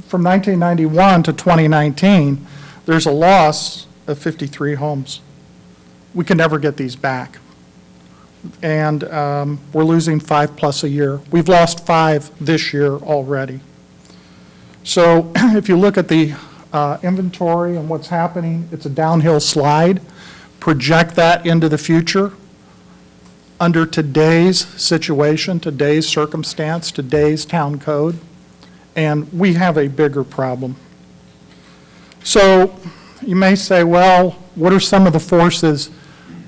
from 1991 to 2019, there's a loss of 53 homes. We can never get these back. And we're losing 5+ a year. We've lost 5 this year already. So if you look at the inventory and what's happening, it's a downhill slide. Project that into the future. Under today's situation, today's circumstance, today's town code, and we have a bigger problem. So you may say, well, what are some of the forces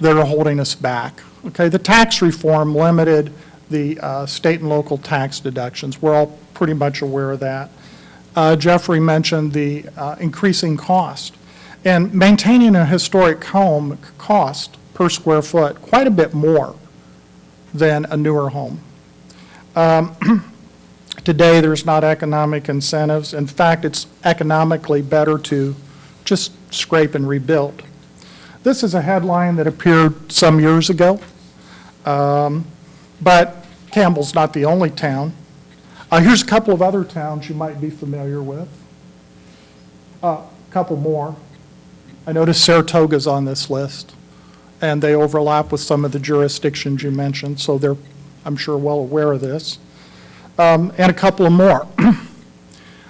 that are holding us back? Okay, the tax reform limited the state and local tax deductions. We're all pretty much aware of that. Jeffrey mentioned the increasing cost. And maintaining a historic home cost per square foot quite a bit more than a newer home. Today, there's not economic incentives. In fact, it's economically better to just scrape and rebuild. This is a headline that appeared some years ago, but Campbell's not the only town. Here's a couple of other towns you might be familiar with. A couple more. I noticed Saratoga's on this list, and they overlap with some of the jurisdictions you mentioned, so they're, I'm sure, well aware of this. And a couple of more.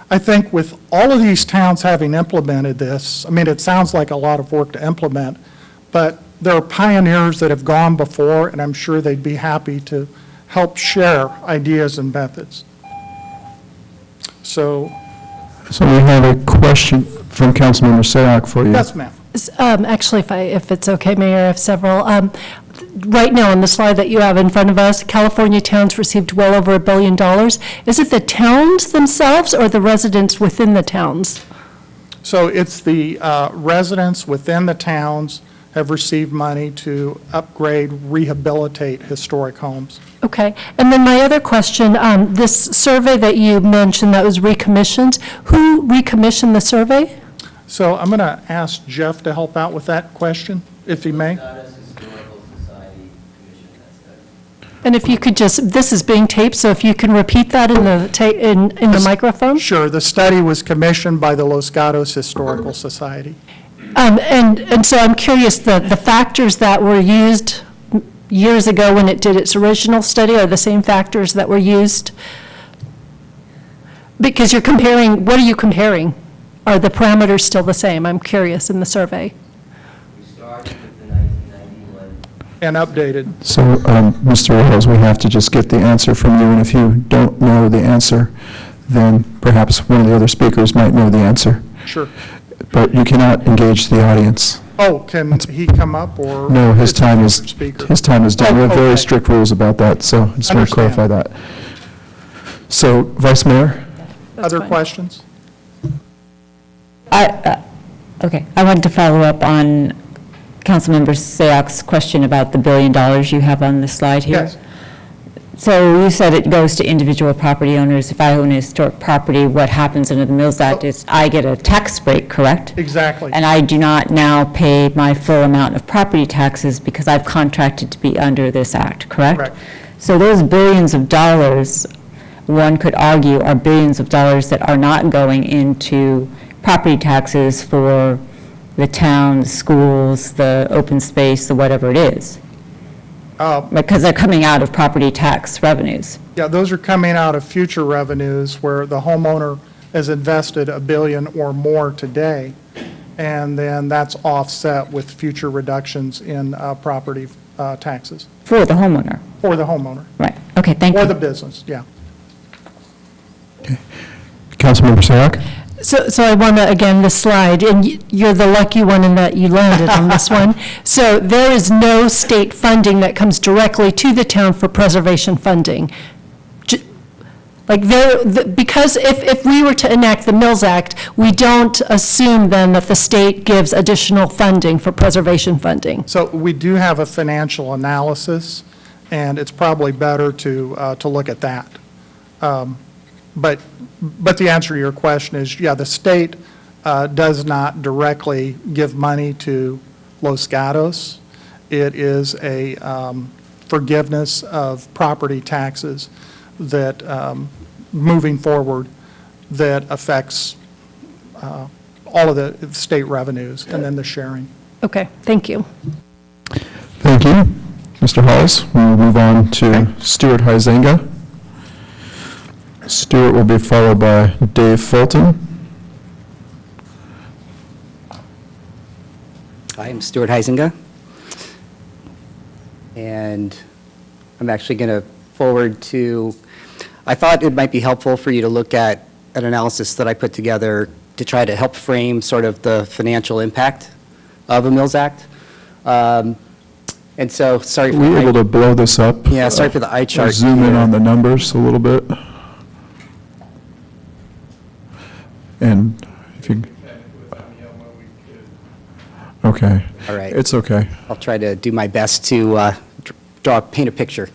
I think with all of these towns having implemented this, I mean, it sounds like a lot of work to implement, but there are pioneers that have gone before, and I'm sure they'd be happy to help share ideas and methods. So we have a question from Councilmember Sayak for you. yes, ma'am. Actually, if it's okay, Mayor, I have several. Right now, on the slide that you have in front of us, California towns received well over $1 billion. Is it the towns themselves or the residents within the towns? So it's the residents within the towns have received money to upgrade, rehabilitate historic homes. Okay. And then my other question, this survey that you mentioned that was recommissioned, who recommissioned the survey? So I'm going to ask Jeff to help out with that question, if he may. And if you could just, this is being taped, so if you can repeat that in the microphone? Sure. The study was commissioned by the Los Gatos Historical Society. And so I'm curious, the factors that were used years ago when it did its original study are the same factors that were used? Because you're comparing, what are you comparing? Are the parameters still the same? I'm curious in the survey. We started with the 1991. And updated. So, Mr. Wells, we have to just get the answer from you, and if you don't know the answer, then perhaps one of the other speakers might know the answer. Sure. But you cannot engage the audience. Oh, can he come up, or? No, his it's a time different speaker? is done. We have very okay. strict rules about that, so I just want to clarify that. So, Vice Mayor? Other fine. questions? Okay, I wanted to follow up on Councilmember Sayak's question about the $1 billion you have on the slide here. Yes. So you said it goes to individual property owners. If I own a historic property, what happens under the Mills Act is I get a tax break, correct? Exactly. And I do not now pay my full amount of property taxes because I've contracted to be under this act, correct? Correct. So those billions of dollars, one could argue, are billions of dollars that are not going into property taxes for the town, the schools, the open space, the whatever it is. Because they're coming out of property tax revenues. Yeah, those are coming out of future revenues where the homeowner has invested $1 billion or more today, and then that's offset with future reductions in property taxes. For the homeowner. For the homeowner. Right. Okay, thank you. For the business, yeah. Councilmember Sayak? So I want to, again, this slide, and you're the lucky one in that you landed on this one. So there is no state funding that comes directly to the town for preservation funding. Like because if we were to enact the Mills Act, we don't assume then that the state gives additional funding for preservation funding. So we do have a financial analysis, and it's probably better to look at that. But the answer to your question is, yeah, the state does not directly give money to Los Gatos. It is a forgiveness of property taxes that, moving forward, that affects all of the state revenues and then the sharing. Okay, thank you. Thank you. Mr. Halls, we'll move on to Stuart Huizenga. Stuart will be followed by Dave Fulton. I am Stuart Huizenga, and I'm actually going to forward to, I thought it might be helpful for you to look at an analysis that I put together to try to help frame sort of the financial impact of a Mills Act. And so, sorry for Were you able to blow this up? Yeah, sorry for the eye chart Zoom in here. on the numbers a little bit. And if you... Okay. All right. It's okay. I'll try to do my best to paint a picture.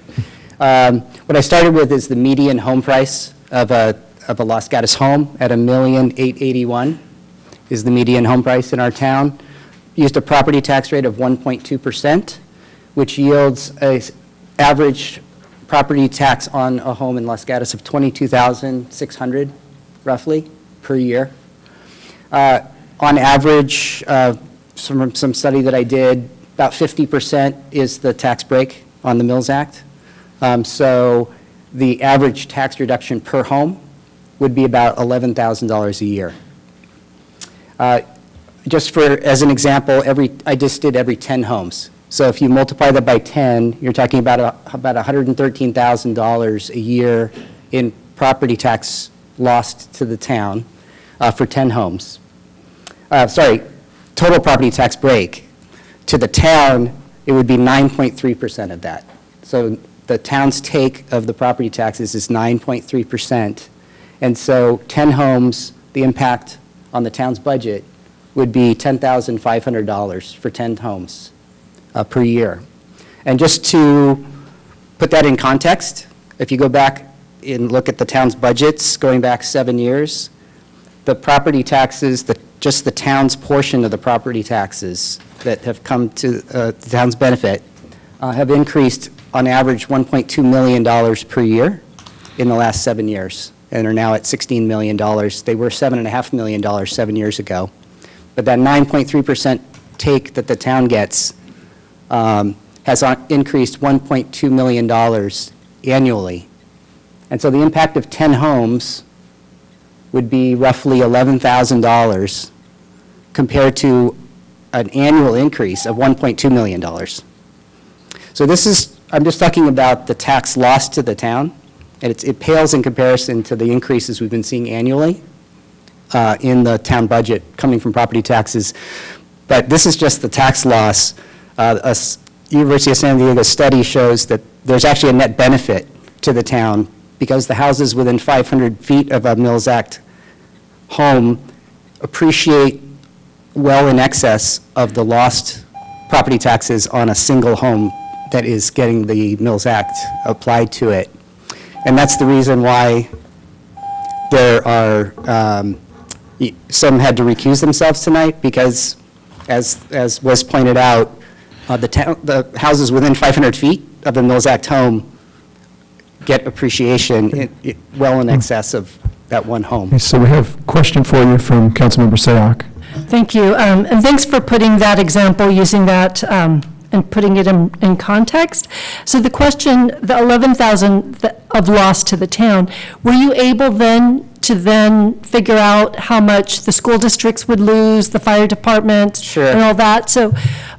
What I started with is the median home price of a Los Gatos home at $1,881,000 is the median home price in our town. Used a property tax rate of 1.2%, which yields a average property tax on a home in Los Gatos of $22,600 roughly per year. On average, from some study that I did, about 50% is the tax break on the Mills Act. So the average tax reduction per home would be about $11,000 a year. Just as an example, I just did every 10 homes. So if you multiply that by 10, you're talking about $113,000 a year in property tax lost to the town for 10 homes. Total property tax break. To the town, it would be 9.3% of that. So the town's take of the property taxes is 9.3%. And so 10 homes, the impact on the town's budget would be $10,500 for 10 homes per year. And just to put that in context, if you go back and look at the town's budgets going back 7 years, the property taxes, just the town's portion of the property taxes that have come to the town's benefit have increased on average $1.2 million per year in the last 7 years and are now at $16 million. They were $7.5 million 7 years ago. But that 9.3% take that the town gets has increased $1.2 million annually. And so the impact of 10 homes would be roughly $11,000 compared to an annual increase of $1.2 million. So I'm just talking about the tax lost to the town, and it pales in comparison to the increases we've been seeing annually in the town budget coming from property taxes. But this is just the tax loss. A University of San Diego study shows that there's actually a net benefit to the town because the houses within 500 feet of a Mills Act home appreciate well in excess of the lost property taxes on a single home that is getting the Mills Act applied to it. And that's the reason why there are, some had to recuse themselves tonight, because as was pointed out, the houses within 500 feet of the Mills Act home get appreciation well in excess of that one home. Okay, so we have a question for you from Councilmember Sayak. Thank you, and thanks for putting that example, using that, and putting it in context. So the question, the 11,000 of loss to the town, were you able then to figure out how much the school districts would lose, the fire department? Sure. And all that? So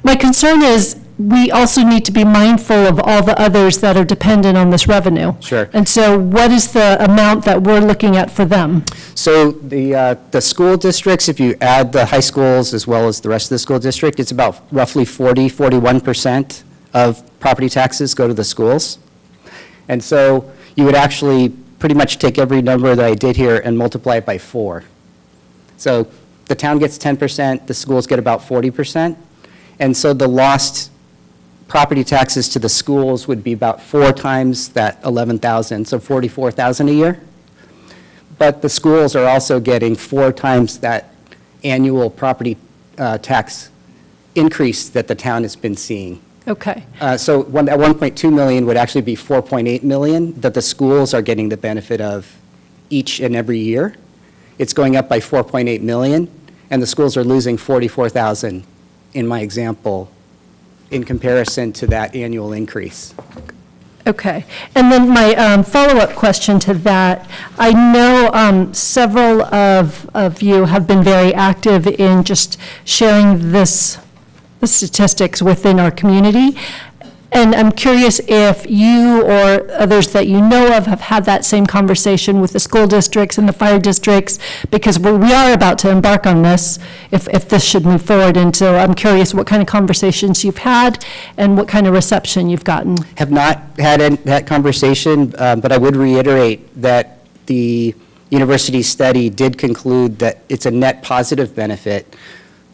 my concern is, we also need to be mindful of all the others that are dependent on this revenue. Sure. And so what is the amount that we're looking at for them? So the school districts, if you add the high schools as well as the rest of the school district, it's about roughly 41% of property taxes go to the schools. And so you would actually pretty much take every number that I did here and multiply it by 4. So the town gets 10%, the schools get about 40%. And so the lost property taxes to the schools would be about 4 times that 11,000, so 44,000 a year. But the schools are also getting 4 times that annual property tax increase that the town has been seeing. Okay. So that 1.2 million would actually be 4.8 million that the schools are getting the benefit of each and every year. It's going up by 4.8 million, and the schools are losing 44,000 in my example in comparison to that annual increase. Okay. And then my follow-up question to that, I know several of you have been very active in just sharing the statistics within our community. And I'm curious if you or others that you know of have had that same conversation with the school districts and the fire districts, because we are about to embark on this, if this should move forward. And so I'm curious what kind of conversations you've had and what kind of reception you've gotten. Have not had that conversation, but I would reiterate that the university study did conclude that it's a net positive benefit.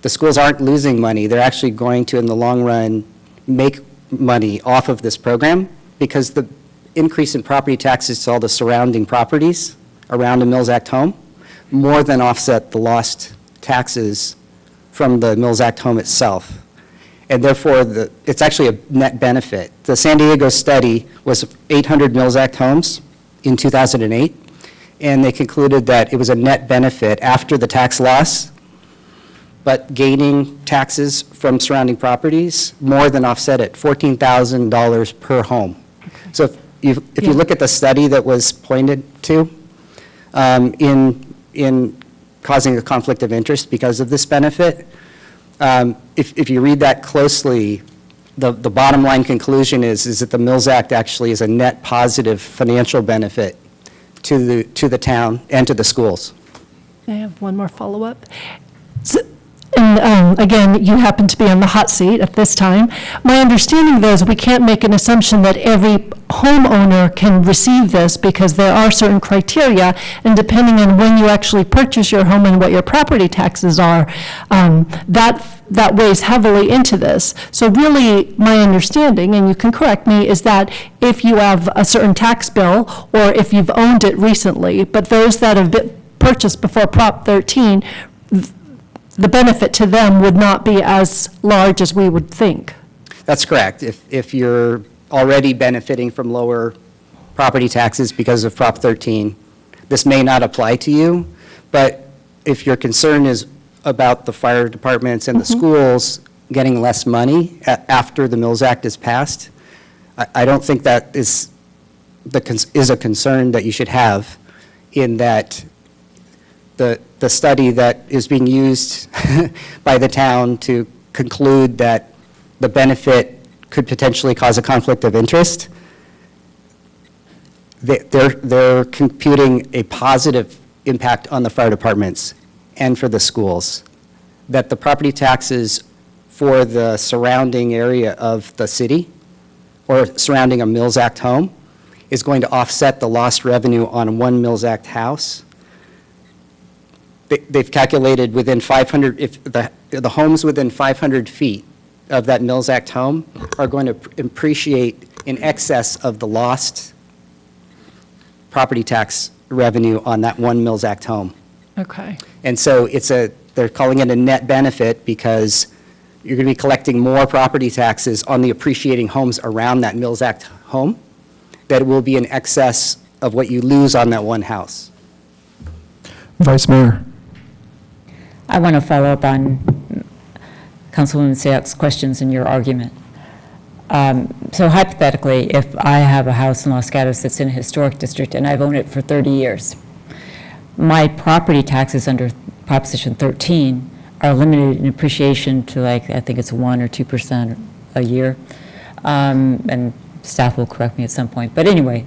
The schools aren't losing money. They're actually going to, in the long run, make money off of this program, because the increase in property taxes to all the surrounding properties around a Mills Act home more than offset the lost taxes from the Mills Act home itself. And therefore, it's actually a net benefit. The San Diego study was 800 Mills Act homes in 2008, and they concluded that it was a net benefit after the tax loss, but gaining taxes from surrounding properties more than offset it, $14,000 per home. So if you look at the study that was pointed to in causing a conflict of interest because of this benefit, if you read that closely, the bottom line conclusion is that the Mills Act actually is a net positive financial benefit to the town and to the schools. I have one more follow-up. And again, you happen to be on the hot seat at this time. My understanding, though, is we can't make an assumption that every homeowner can receive this, because there are certain criteria, and depending on when you actually purchase your home and what your property taxes are, that weighs heavily into this. So really, my understanding, and you can correct me, is that if you have a certain tax bill, or if you've owned it recently, but those that have been purchased before Prop 13, the benefit to them would not be as large as we would think. That's correct. If you're already benefiting from lower property taxes because of Prop 13, this may not apply to you. But if your concern is about the fire departments and the schools getting less money after the Mills Act is passed, I don't think that is a concern that you should have, in that the study that is being used by the town to conclude that the benefit could potentially cause a conflict of interest, they're computing a positive impact on the fire departments and for the schools, that the property taxes for the surrounding area of the city or surrounding a Mills Act home is going to offset the lost revenue on one Mills Act house. They've calculated within 500, if the homes within 500 feet of that Mills Act home are going to appreciate in excess of the lost property tax revenue on that one Mills Act home. Okay. And so they're calling it a net benefit because you're going to be collecting more property taxes on the appreciating homes around that Mills Act home that will be in excess of what you lose on that one house. Vice Mayor. I want to follow up on Councilwoman Sayak's questions and your argument. So hypothetically, if I have a house in Los Gatos that's in a historic district and I've owned it for 30 years, my property taxes under Proposition 13 are limited in appreciation to I think it's 1 or 2% a year. And staff will correct me at some point. But anyway,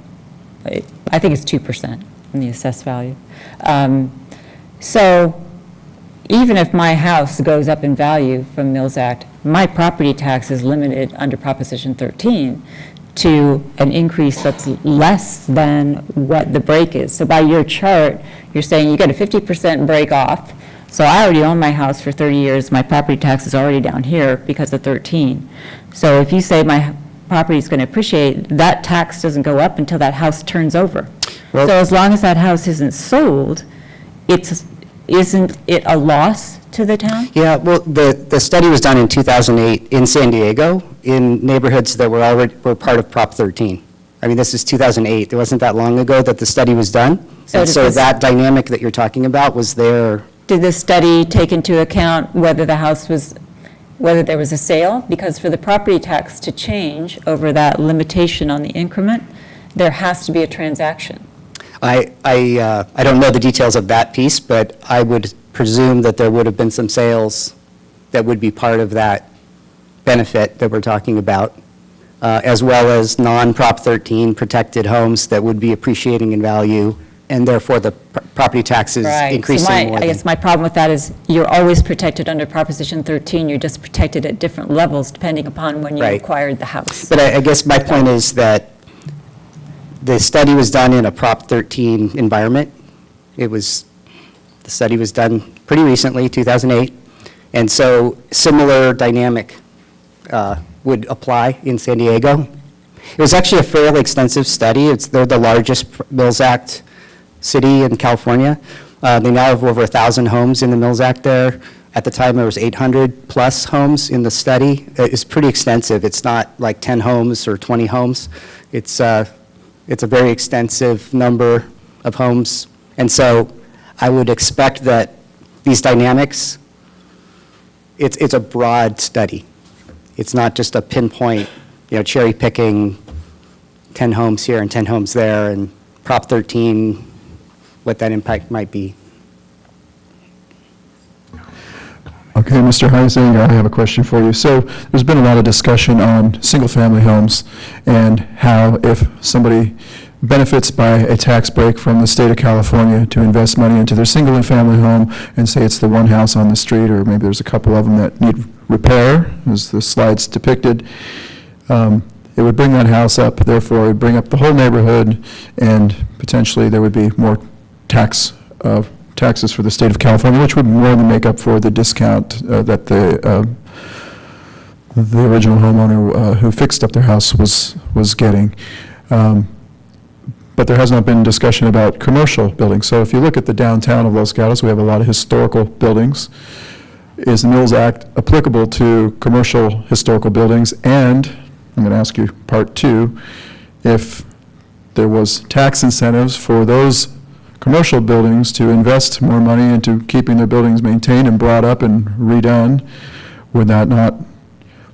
I think it's 2% in the assessed value. So even if my house goes up in value from Mills Act, my property tax is limited under Proposition 13 to an increase that's less than what the break is. So by your chart, you're saying you get a 50% break off. So I already own my house for 30 years. My property tax is already down here because of 13. So if you say my property is going to appreciate, that tax doesn't go up until that house turns over. Well, so as long as that house isn't sold, isn't it a loss to the town? Yeah, well, the study was done in 2008 in San Diego in neighborhoods that were part of Prop 13. I mean, this is 2008. It wasn't that long ago that the study was done. So So that dynamic that you're talking about was there. Did the study take into account whether there was a sale? Because for the property tax to change over that limitation on the increment, there has to be a transaction. I don't know the details of that piece, but I would presume that there would have been some sales that would be part of that benefit that we're talking about, as well as non-Prop 13 protected homes that would be appreciating in value, and therefore the property taxes increasing more. I guess my problem with that is you're always protected under Proposition 13. You're just protected at different levels depending upon when you acquired the house. But I guess my point is that the study was done in a Prop 13 environment. The study was done pretty recently, 2008, and so similar dynamic would apply in San Diego. It was actually a fairly extensive study. They're the largest Mills Act city in California. They now have over 1,000 homes in the Mills Act there. At the time, there was 800 plus homes in the study. It's pretty extensive. It's not like 10 homes or 20 homes. It's a very extensive number of homes. And so I would expect that these dynamics, it's a broad study. It's not just a pinpoint, cherry picking 10 homes here and 10 homes there, and Prop 13, what that impact might be. Okay, Mr. Heising, I have a question for you. So there's been a lot of discussion on single-family homes and how if somebody benefits by a tax break from the state of California to invest money into their single-family home, and say it's the one house on the street, or maybe there's a couple of them that need repair, as the slides depicted, it would bring that house up, therefore it would bring up the whole neighborhood, and potentially there would be more taxes for the state of California, which would more than make up for the discount that the original homeowner who fixed up their house was getting. But there has not been discussion about commercial buildings. So if you look at the downtown of Los Gatos, we have a lot of historical buildings. Is the Mills Act applicable to commercial historical buildings? And I'm going to ask you part two, if there was tax incentives for those commercial buildings to invest more money into keeping their buildings maintained and brought up and redone, would that not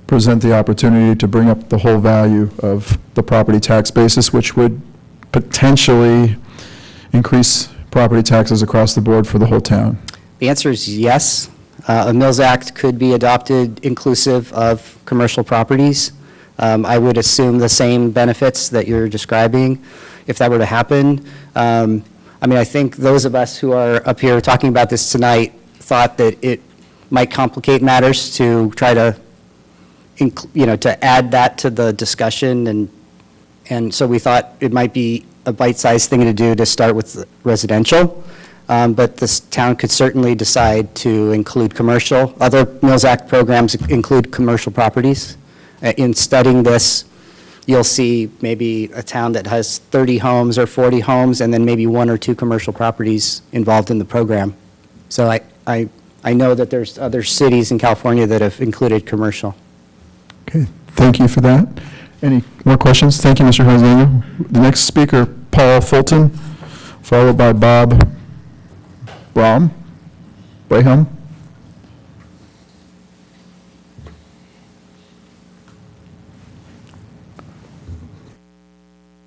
present the opportunity to bring up the whole value of the property tax basis, which would potentially increase property taxes across the board for the whole town? The answer is yes. A Mills Act could be adopted inclusive of commercial properties. I would assume the same benefits that you're describing if that were to happen. I think those of us who are up here talking about this tonight thought that it might complicate matters to try to, to add that to the discussion, and so we thought it might be a bite-sized thing to do to start with residential. but this town could certainly decide to include commercial. Other Mills Act programs include commercial properties. In studying this, you'll see maybe a town that has 30 homes or 40 homes, and then maybe 1 or 2 commercial properties involved in the program. So I know that there's other cities in California that have included commercial. Okay, thank you for that. Any more questions? Thank you, Mr. Huizenga. The next speaker, Paul Fulton, followed by Bob Braham.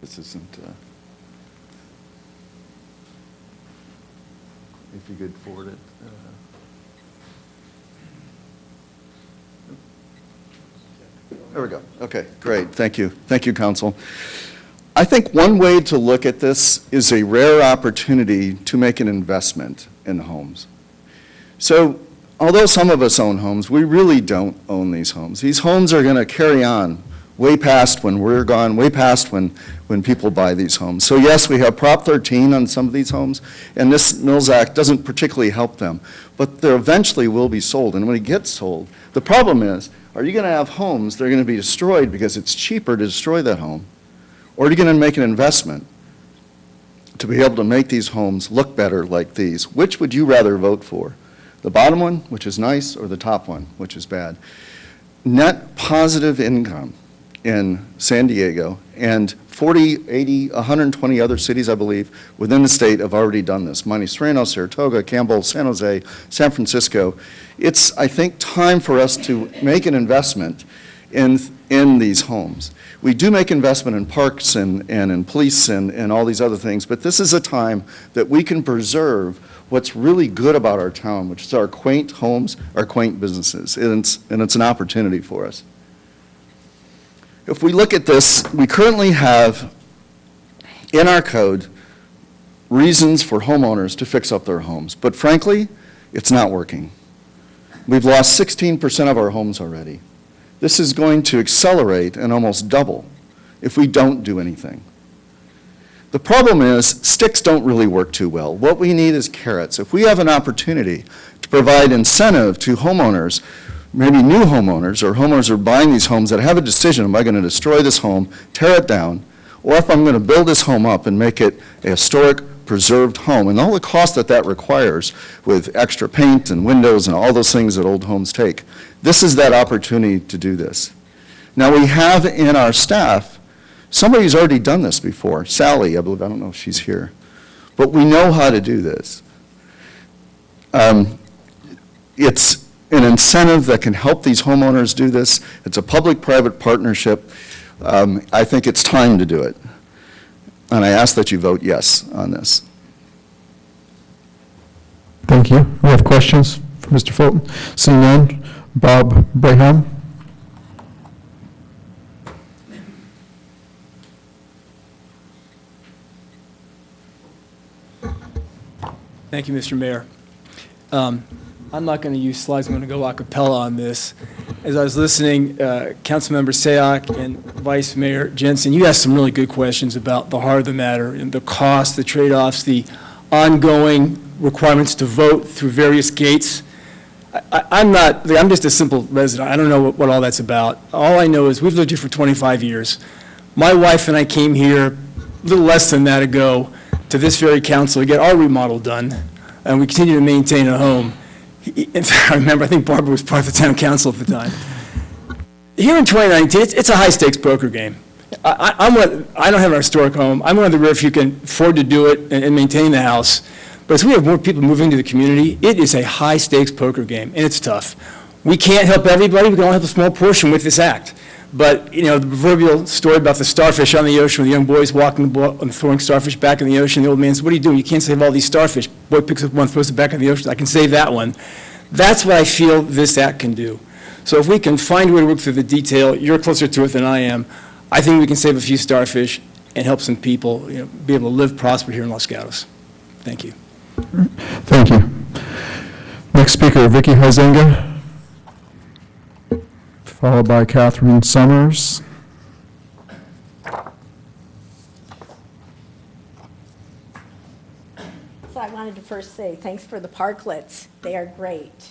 This isn't, if you could forward it. There we go. Okay, great. Thank you. Thank you, Council. I think one way to look at this is a rare opportunity to make an investment in homes. So, although some of us own homes, we really don't own these homes. These homes are going to carry on way past when we're gone, way past when people buy these homes. So yes, we have Prop 13 on some of these homes, and this Mills Act doesn't particularly help them, but they eventually will be sold. And when it gets sold, the problem is, are you going to have homes that are going to be destroyed because it's cheaper to destroy that home? Or are you going to make an investment to be able to make these homes look better like these? Which would you rather vote for? The bottom one, which is nice, or the top one, which is bad? Net positive income in San Diego, and 40, 80, 120 other cities, I believe, within the state have already done this. Monte Sereno, Saratoga, Campbell, San Jose, San Francisco. It's, I think, time for us to make an investment in these homes. We do make investment in parks and in police and all these other things, but this is a time that we can preserve what's really good about our town, which is our quaint homes, our quaint businesses, and it's an opportunity for us. If we look at this, we currently have in our code reasons for homeowners to fix up their homes, but frankly, it's not working. We've lost 16% of our homes already. This is going to accelerate and almost double if we don't do anything. The problem is sticks don't really work too well. What we need is carrots. If we have an opportunity to provide incentive to homeowners, maybe new homeowners or homeowners who are buying these homes that have a decision, am I going to destroy this home, tear it down, or if I'm going to build this home up and make it a historic, preserved home, and all the cost that that requires with extra paint and windows and all those things that old homes take. This is that opportunity to do this. Now we have in our staff, somebody who's already done this before, Sally, I believe, I don't know if she's here, but we know how to do this. It's an incentive that can help these homeowners do this. It's a public-private partnership. I think it's time to do it. And I ask that you vote yes on this. Thank you. We have questions for Mr. Fulton. Seeing none, Bob Braham. Thank you, Mr. Mayor. I'm not going to use slides. I'm going to go a cappella on this. As I was listening, Councilmember Sayoc and Vice Mayor Jensen, you asked some really good questions about the heart of the matter and the cost, the trade-offs, the ongoing requirements to vote through various gates. I'm just a simple resident. I don't know what all that's about. All I know is we've lived here for 25 years. My wife and I came here a little less than that ago to this very council to get our remodel done, and we continue to maintain a home. In fact, I remember, I think Barbara was part of the town council at the time. Here in 2019, it's a high-stakes poker game. I don't have a historic home. I'm one of the rare few who can afford to do it and maintain the house. But as we have more people moving to the community, it is a high-stakes poker game, and it's tough. We can't help everybody. We can only help a small portion with this act. But, you know, the proverbial story about the starfish on the ocean, where the young boy's walking the boat and throwing starfish back in the ocean, the old man says, what are you doing? You can't save all these starfish. Boy picks up one, throws it back in the ocean. I can save that one. That's what I feel this act can do. So if we can find a way to work through the detail, you're closer to it than I am, I think we can save a few starfish and help some people, you know, be able to live prosper here in Los Gatos. Thank you. Thank you. Next speaker, Vicky Huizenga, followed by Catherine Summers. So I want wanted to first say thanks for the parklets. They are great.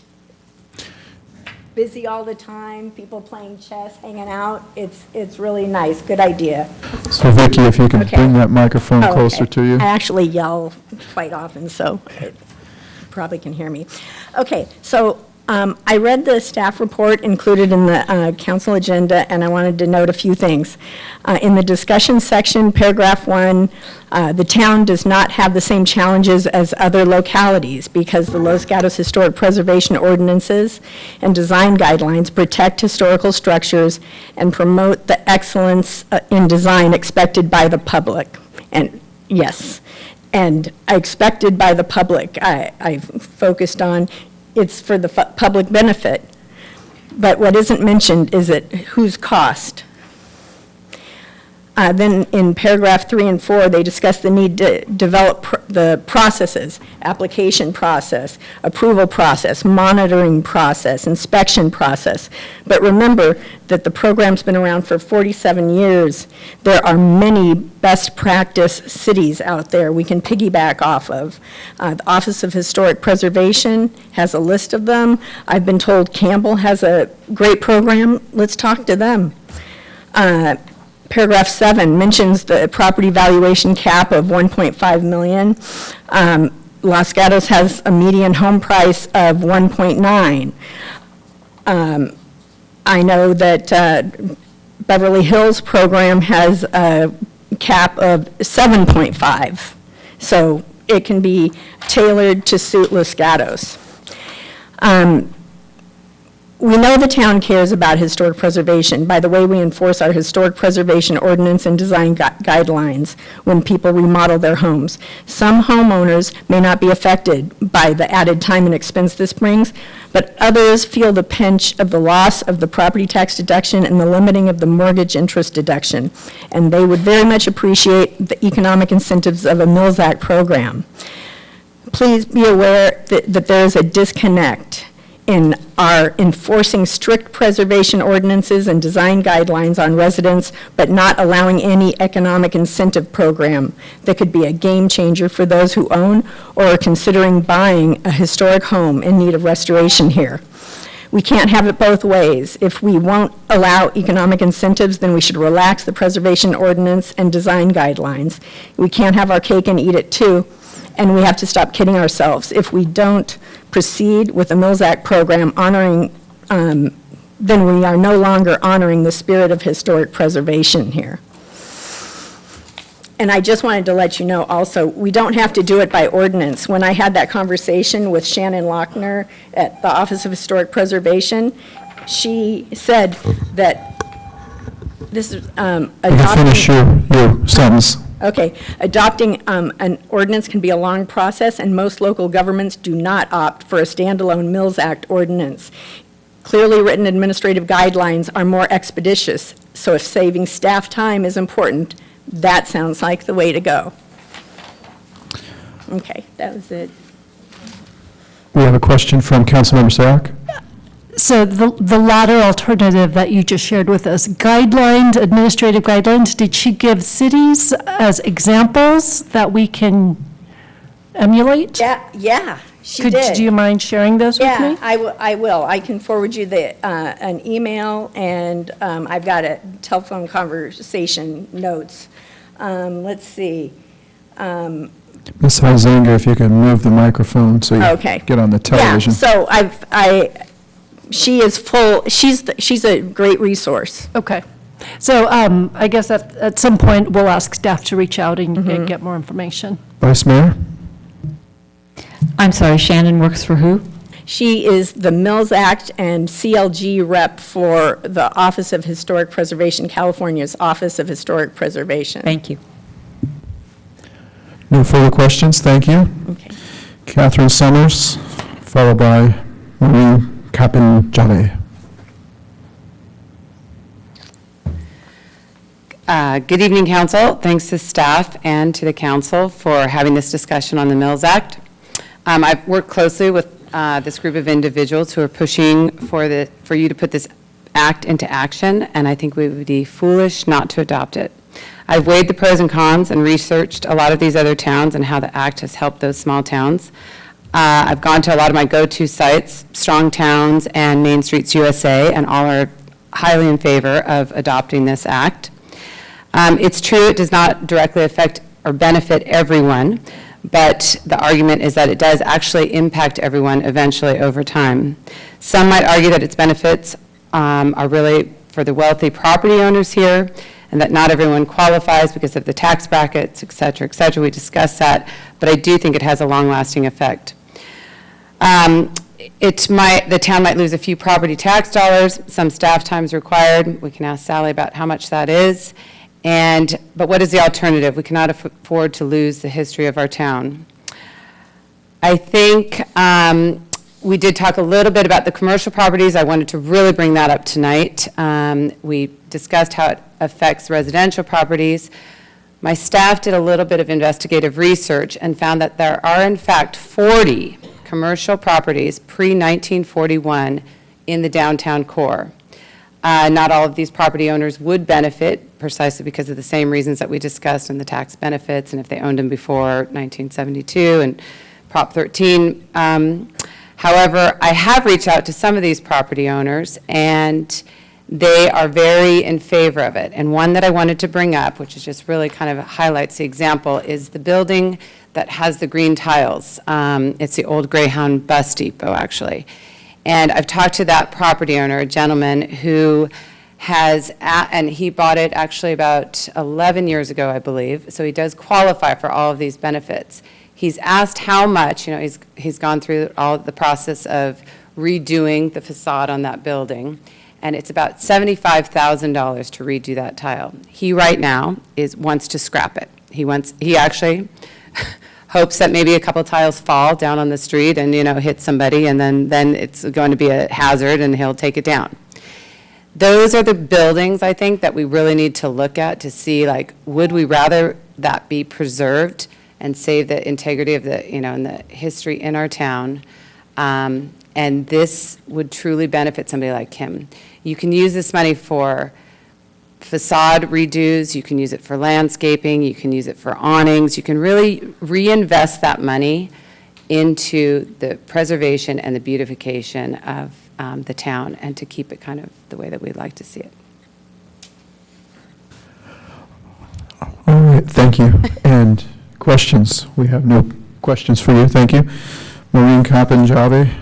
Busy all the time, people playing chess, hanging out. It's really nice. Good idea. So Vicki, if you can Okay. bring that microphone Oh, closer okay. to you. I actually yell quite often, so it probably can hear me. Okay, so I read the staff report included in the council agenda, and I wanted to note a few things. In the discussion section, paragraph 1, the town does not have the same challenges as other localities because the Los Gatos Historic Preservation Ordinances and design guidelines protect historical structures and promote the excellence in design expected by the public. And yes, and expected by the public, I focused on it's for the public benefit. But what isn't mentioned is whose cost. Then in paragraph 3 and 4, they discuss the need to develop the processes, application process, approval process, monitoring process, inspection process. But remember that the program's been around for 47 years. There are many best practice cities out there we can piggyback off of. The Office of Historic Preservation has a list of them. I've been told Campbell has a great program. Let's talk to them. Paragraph 7 mentions the property valuation cap of $1.5 million. Los Gatos has a median home price of $1.9. I know that Beverly Hills program has a cap of $7.5. So it can be tailored to suit Los Gatos. We know the town cares about historic preservation by the way we enforce our historic preservation ordinance and design guidelines when people remodel their homes. Some homeowners may not be affected by the added time and expense this brings, but others feel the pinch of the loss of the property tax deduction and the limiting of the mortgage interest deduction, and they would very much appreciate the economic incentives of a Mills Act program. Please be aware that there is a disconnect in our enforcing strict preservation ordinances and design guidelines on residents, but not allowing any economic incentive program that could be a game changer for those who own or are considering buying a historic home in need of restoration here. We can't have it both ways. If we won't allow economic incentives, then we should relax the preservation ordinance and design guidelines. We can't have our cake and eat it too. And we have to stop kidding ourselves. If we don't proceed with the Mills Act program honoring, then we are no longer honoring the spirit of historic preservation here. And I just wanted to let you know also, we don't have to do it by ordinance. When I had that conversation with Shannon Lochner at the Office of Historic Preservation, she said that this is You can finish your sentence. Okay, adopting an ordinance can be a long process, and most local governments do not opt for a standalone Mills Act ordinance. Clearly written administrative guidelines are more expeditious, so if saving staff time is important, that sounds like the way to go. Okay, that was it. We have a question from Councilmember Sayak. So the latter alternative that you just shared with us, guidelines, administrative guidelines, did she give cities as examples that we can emulate? Yeah, she did. Do you mind sharing those with me? Yeah, I will. I can forward you an email, and I've got a telephone conversation notes. Let's see. Ms. Huizenga, if you can move the microphone so you get on the television. Yeah, so she is full, she's a great resource. Okay. So I guess at some point, we'll ask staff to reach out and get more information. Vice Mayor? I'm sorry, Shannon works for who? She is the Mills Act and CLG rep for the Office of Historic Preservation, California's Office of Historic Preservation. Thank you. No further questions, thank you. Okay. Catherine Summers, followed by Marie Capin-Jale. Good evening, Council. Thanks to staff and to the Council for having this discussion on the Mills Act. I've worked closely with this group of individuals who are pushing for you to put this act into action, and I think we would be foolish not to adopt it. I've weighed the pros and cons and researched a lot of these other towns and how the act has helped those small towns. I've gone to a lot of my go-to sites, Strong Towns and Main Streets USA, and all are highly in favor of adopting this act. It's true it does not directly affect or benefit everyone, but the argument is that it does actually impact everyone eventually over time. Some might argue that its benefits are really for the wealthy property owners here, and that not everyone qualifies because of the tax brackets, et cetera, et cetera. We discussed that, but I do think it has a long-lasting effect. The town might lose a few property tax dollars, some staff time is required. We can ask Sally about how much that is. But what is the alternative? We cannot afford to lose the history of our town. I think we did talk a little bit about the commercial properties. I wanted to really bring that up tonight. We discussed how it affects residential properties. My staff did a little bit of investigative research and found that there are, in fact, 40 commercial properties pre-1941 in the downtown core. Not all of these property owners would benefit precisely because of the same reasons that we discussed in the tax benefits and if they owned them before 1972 and Prop 13. However, I have reached out to some of these property owners and they are very in favor of it. And one that I wanted to bring up, which is just really kind of highlights the example, is the building that has the green tiles. It's the old Greyhound bus depot, actually. And I've talked to that property owner, a gentleman who and he bought it actually about 11 years ago, I believe, so he does qualify for all of these benefits. He's asked how much, he's gone through all the process of redoing the facade on that building, and it's about $75,000 to redo that tile. He right now wants to scrap it. He actually hopes that maybe a couple tiles fall down on the street and, hit somebody, and then it's going to be a hazard and he'll take it down. Those are the buildings, I think, that we really need to look at to see, would we rather that be preserved and save the integrity of and the history in our town, and this would truly benefit somebody like him. You can use this money for facade redos, you can use it for landscaping, you can use it for awnings, you can really reinvest that money into the preservation and the beautification of the town and to keep it kind of the way that we'd like to see it. All right, thank you. And questions? We have no questions for you, thank you. Maureen Kapanjabi.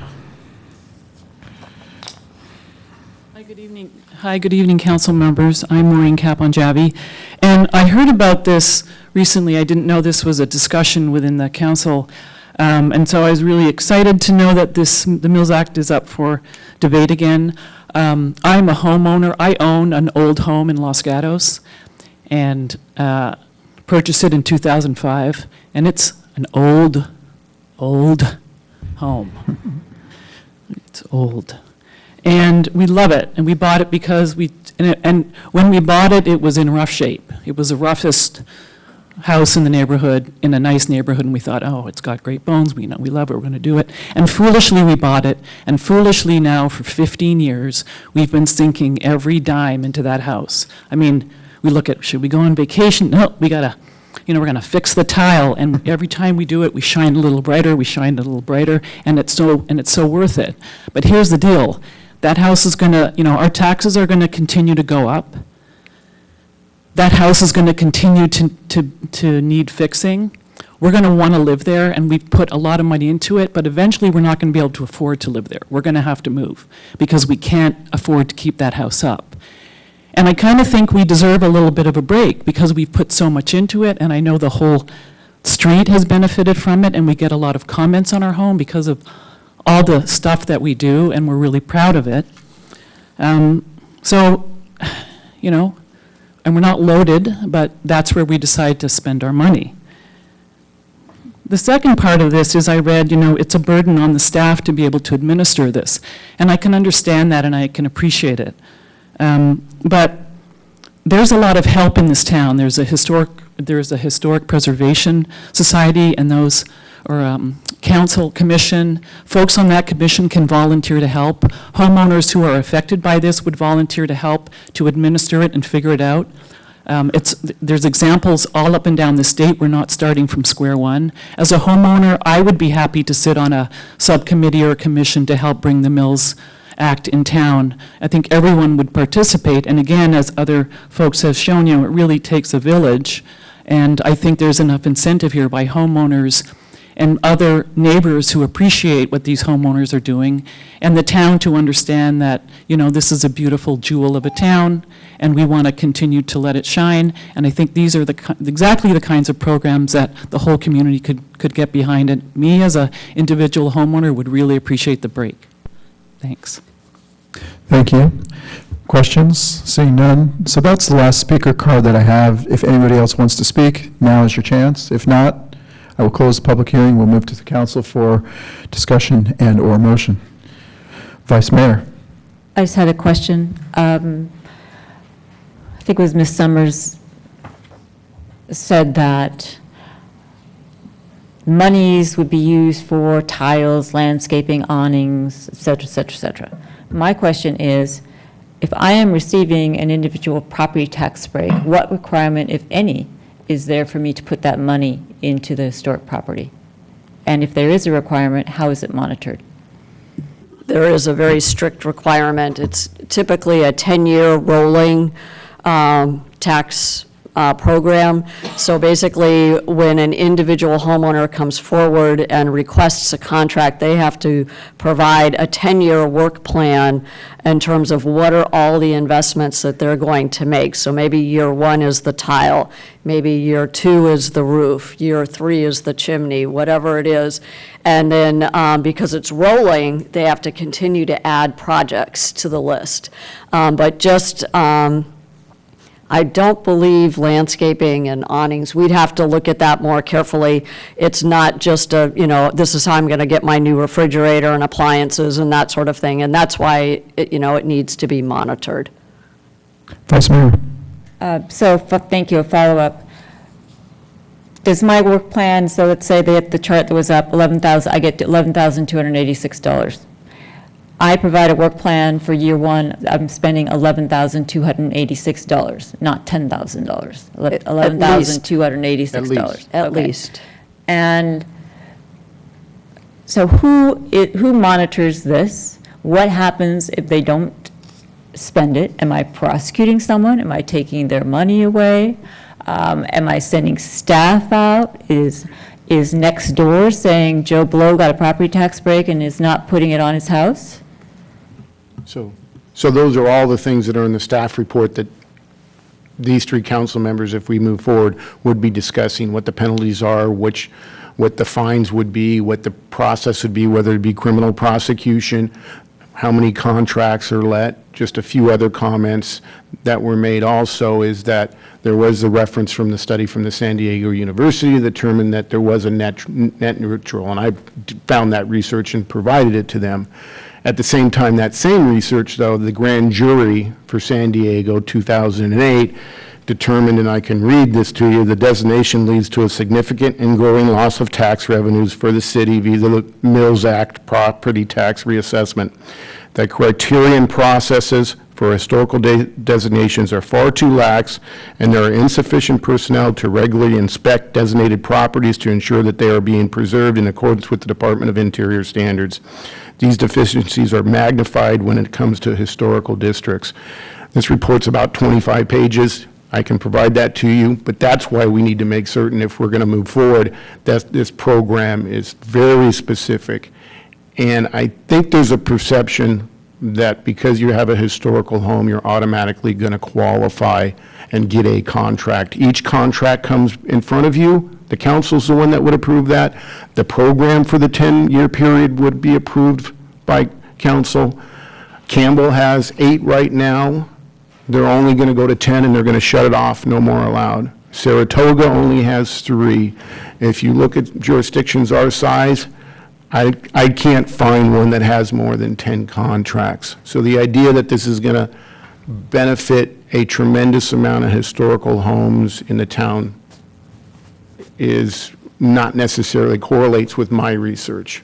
Hi, good evening, council members. I'm Maureen Kapanjabi, and I heard about this recently. I didn't know this was a discussion within the council, and so I was really excited to know that the Mills Act is up for debate again. I'm a homeowner. I own an old home in Los Gatos, and purchased it in 2005, and it's an old home. It's old. And we love it, and we bought it because and when we bought it, it was in rough shape. It was the roughest house in the neighborhood, in a nice neighborhood, and we thought, oh, it's got great bones, we love it, we're gonna do it. And foolishly, we bought it, and foolishly now, for 15 years, we've been sinking every dime into that house. I mean, we look at, should we go on vacation? No, we gotta, we're gonna fix the tile, and every time we do it, we shine a little brighter, and it's so worth it. But here's the deal. That house is gonna, our taxes are gonna continue to go up. That house is gonna continue to need fixing. We're gonna wanna live there, and we've put a lot of money into it, but eventually we're not gonna be able to afford to live there. We're gonna have to move, because we can't afford to keep that house up. And I kind of think we deserve a little bit of a break, because we've put so much into it, and I know the whole street has benefited from it, and we get a lot of comments on our home because of all the stuff that we do, and we're really proud of it. And we're not loaded, but that's where we decide to spend our money. The second part of this is I read, it's a burden on the staff to be able to administer this. And I can understand that, and I can appreciate it. But there's a lot of help in this town. There's a historic preservation society, and those, or council commission. Folks on that commission can volunteer to help. Homeowners who are affected by this would volunteer to help to administer it and figure it out. There's examples all up and down the state. We're not starting from square one. As a homeowner, I would be happy to sit on a subcommittee or a commission to help bring the Mills Act in town. I think everyone would participate, and again, as other folks have shown you, it really takes a village, and I think there's enough incentive here by homeowners and other neighbors who appreciate what these homeowners are doing, and the town to understand that, this is a beautiful jewel of a town, and we want to continue to let it shine. And I think these are exactly the kinds of programs that the whole community could get behind. And me, as an individual homeowner, would really appreciate the break. Thanks. Thank you. Questions? Seeing none. So that's the last speaker card that I have. If anybody else wants to speak, now is your chance. If not, I will close the public hearing. We'll move to the council for discussion and or motion. Vice Mayor. I just had a question. I think it was Ms. Summers said that monies would be used for tiles, landscaping, awnings, et cetera, et cetera, et cetera. My question is, if I am receiving an individual property tax break, what requirement, if any, is there for me to put that money into the historic property? And if there is a requirement, how is it monitored? There is a very strict requirement. It's typically a 10-year rolling tax program. So basically, when an individual homeowner comes forward and requests a contract, they have to provide a 10-year work plan in terms of what are all the investments that they're going to make. So maybe year one is the tile, maybe year two is the roof, year three is the chimney, whatever it is. And then because it's rolling, they have to continue to add projects to the list. But just I don't believe landscaping and awnings, we'd have to look at that more carefully. It's not just this is how I'm going to get my new refrigerator and appliances and that sort of thing. And that's why, it needs to be monitored. Vice Mayor. Thank you. A follow-up. Does my work plan, so let's say they had the chart that was up, $11,000, I get $11,286. I provide a work plan for year one, I'm spending $11,286, not $10,000. $11,286. At least. And so who monitors this? What happens if they don't spend it? Am I prosecuting someone? Am I taking their money away? Am I sending staff out? Is next door saying Joe Blow got a property tax break and is not putting it on his house? So those are all the things that are in the staff report that these three council members, if we move forward, would be discussing, what the penalties are, what the fines would be, what the process would be, whether it be criminal prosecution, how many contracts are let. Just a few other comments that were made also is that there was a reference from the study from the San Diego University that determined that there was a net neutral, and I found that research and provided it to them. At the same time, that same research, though, the grand jury for San Diego 2008 determined, and I can read this to you, the designation leads to a significant and growing loss of tax revenues for the city via the Mills Act property tax reassessment. The criterion processes for historical designations are far too lax, and there are insufficient personnel to regularly inspect designated properties to ensure that they are being preserved in accordance with the Department of Interior standards. These deficiencies are magnified when it comes to historical districts. This report's about 25 pages. I can provide that to you, but that's why we need to make certain, if we're going to move forward, that this program is very specific. And I think there's a perception that because you have a historical home, you're automatically going to qualify and get a contract. Each contract comes in front of you. The council's the one that would approve that. The program for the 10-year period would be approved by council. Campbell has 8 right now. They're only going to go to 10, and they're going to shut it off, no more allowed. Saratoga only has 3. If you look at jurisdictions our size, I can't find one that has more than 10 contracts. So the idea that this is going to benefit a tremendous amount of historical homes in the town is not necessarily correlates with my research.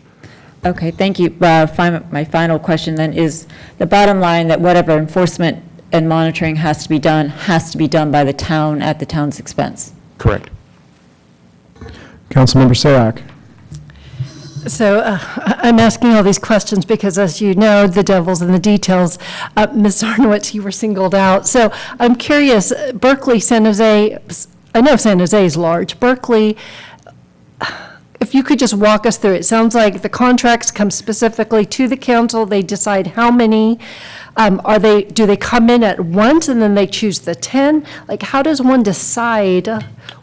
Okay, thank you. My final question then is the bottom line, that whatever enforcement and monitoring has to be done by the town at the town's expense. Correct. Councilmember Sayak. So I'm asking all these questions because, as you know, the devil's in the details. Ms. Zarnowitz, you were singled out. So I'm curious, Berkeley, San Jose, I know San Jose is large. Berkeley, if you could just walk us through, it sounds like the contracts come specifically to the council. They decide how many. Do they come in at once and then they choose the 10? Like, how does one decide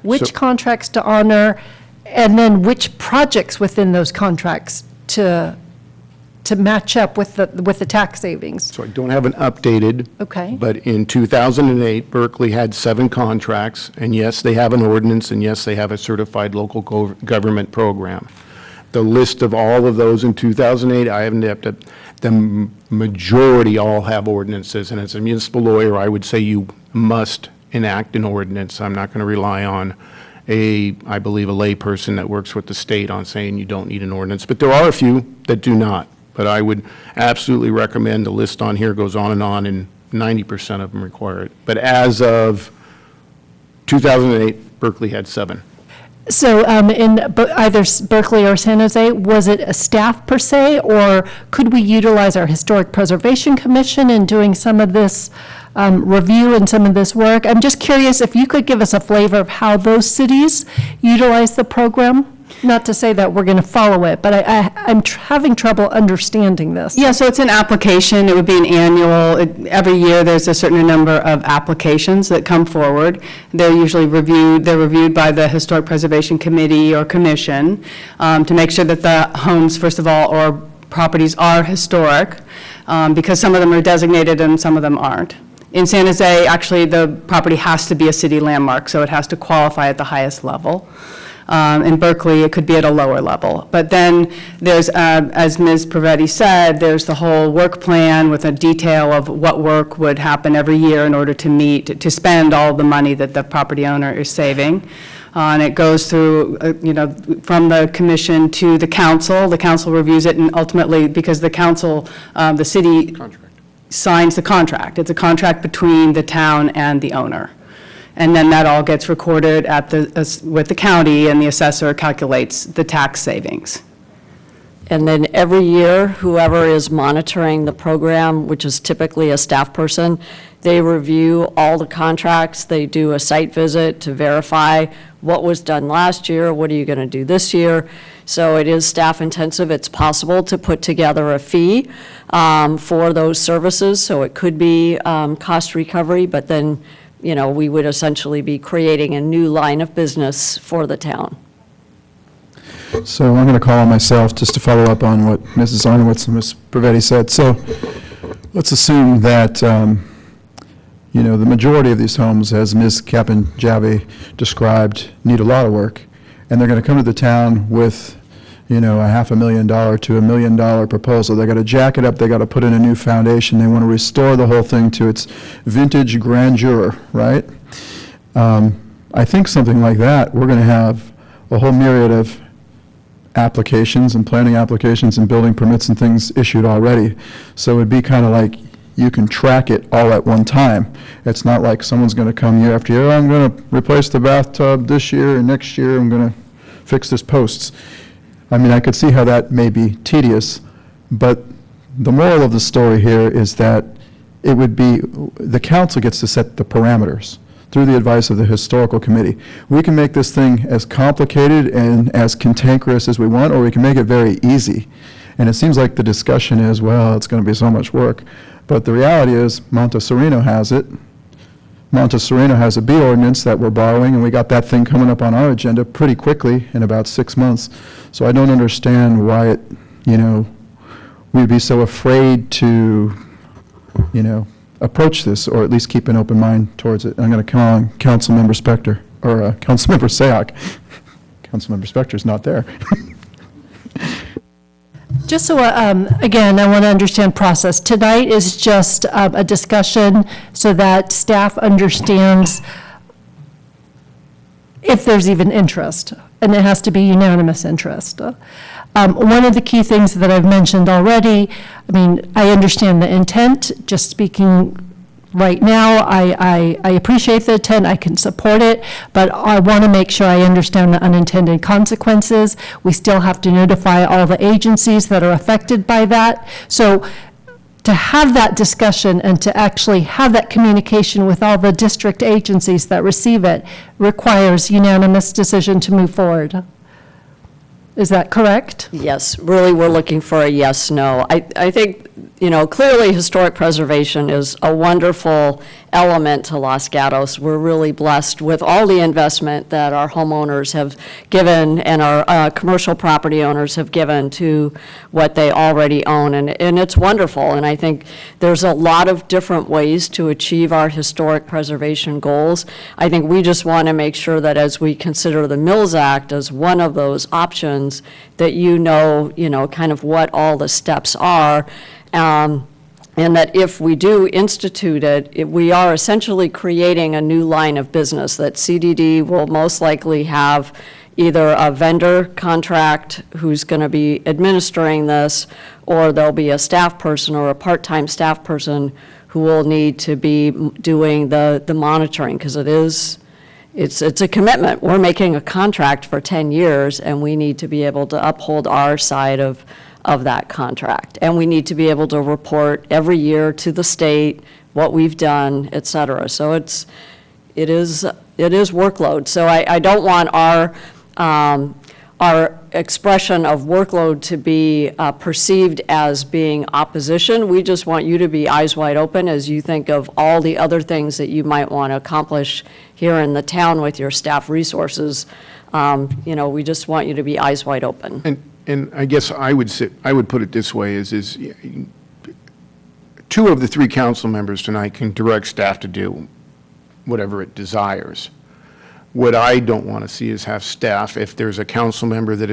which contracts to honor and then which projects within those contracts to match up with the tax savings? So I don't have an updated. Okay. But in 2008, Berkeley had 7 contracts, and yes, they have an ordinance, and yes, they have a certified local government program. The list of all of those in 2008, I haven't updated. The majority all have ordinances, and as a municipal lawyer, I would say you must enact an ordinance. I'm not going to rely on I believe, a layperson that works with the state on saying you don't need an ordinance. But there are a few that do not. But I would absolutely recommend the list on here goes on, and 90% of them require it. But as of 2008, Berkeley had 7. So in either Berkeley or San Jose, was it a staff per se, or could we utilize our Historic Preservation Commission in doing some of this review and some of this work? I'm just curious if you could give us a flavor of how those cities utilize the program. Not to say that we're going to follow it, but I'm having trouble understanding this. Yeah, so it's an application. It would be an annual. Every year, there's a certain number of applications that come forward. They're usually reviewed. They're reviewed by the Historic Preservation Committee or Commission to make sure that the homes, first of all, or properties are historic, because some of them are designated and some of them aren't. In San Jose, actually, the property has to be a city landmark, so it has to qualify at the highest level. In Berkeley, it could be at a lower level. But then there's, as Ms. Pavetti said, there's the whole work plan with a detail of what work would happen every year in order to spend all the money that the property owner is saving. And it goes through, from the commission to the council. The council reviews it, and ultimately, because the council, the city signs the contract. It's a contract between the town and the owner. And then that all gets recorded with the county, and the assessor calculates the tax savings. And then every year, whoever is monitoring the program, which is typically a staff person, they review all the contracts. They do a site visit to verify what was done last year, what are you going to do this year. So it is staff intensive. It's possible to put together a fee for those services. So it could be cost recovery, but then we would essentially be creating a new line of business for the town. So I'm going to call on myself just to follow up on what Mrs. Arnowitz and Ms. Pavetti said. So let's assume that, the majority of these homes, as Ms. Kapin-Javi described, need a lot of work. And they're going to come to the town with, a $500,000 to $1 million proposal. They got to jack it up. They got to put in a new foundation. They want to restore the whole thing to its vintage grandeur, right? I think something like that, we're going to have a whole myriad of applications and planning applications and building permits and things issued already. So it would be kind of like you can track it all at one time. It's not like someone's going to come year after year, I'm going to replace the bathtub this year, and next year I'm going to fix this posts. I mean, I could see how that may be tedious, but the moral of the story here is that it would be, the council gets to set the parameters through the advice of the historical committee. We can make this thing as complicated and as cantankerous as we want, or we can make it very easy. And it seems like the discussion is, well, it's going to be so much work. But the reality is, Monteserino has it. Monteserino has a B ordinance that we're borrowing, and we got that thing coming up on our agenda pretty quickly in about 6 months. So I don't understand why it, we'd be so afraid to, approach this, or at least keep an open mind towards it. I'm going to call on Councilmember Spector, or Councilmember Sayak. Councilmember Spector's not there. Just so, again, I want to understand process. Tonight is just a discussion so that staff understands if there's even interest, and it has to be unanimous interest. One of the key things that I've mentioned already, I understand the intent, just speaking right now, I appreciate the intent, I can support it, but I want to make sure I understand the unintended consequences. We still have to notify all the agencies that are affected by that. So to have that discussion and to actually have that communication with all the district agencies that receive it requires unanimous decision to move forward. Is that correct? Yes, really, we're looking for a yes, no. I think, clearly historic preservation is a wonderful element to Los Gatos. We're really blessed with all the investment that our homeowners have given and our commercial property owners have given to what they already own, and it's wonderful. And I think there's a lot of different ways to achieve our historic preservation goals. I think we just want to make sure that as we consider the Mills Act as one of those options, that kind of what all the steps are, and that if we do institute it, we are essentially creating a new line of business, that CDD will most likely have either a vendor contract who's going to be administering this, or there'll be a staff person or a part-time staff person who will need to be doing the monitoring, because it's a commitment. We're making a contract for 10 years, and we need to be able to uphold our side of that contract. And we need to be able to report every year to the state what we've done, et cetera. So it is workload. So I don't want our expression of workload to be perceived as being opposition. We just want you to be eyes wide open as you think of all the other things that you might want to accomplish here in the town with your staff resources. We just want you to be eyes wide open. And I guess I would put it this way, is two of the three council members tonight can direct staff to do whatever it desires. What I don't want to see is have staff, if there's a council member that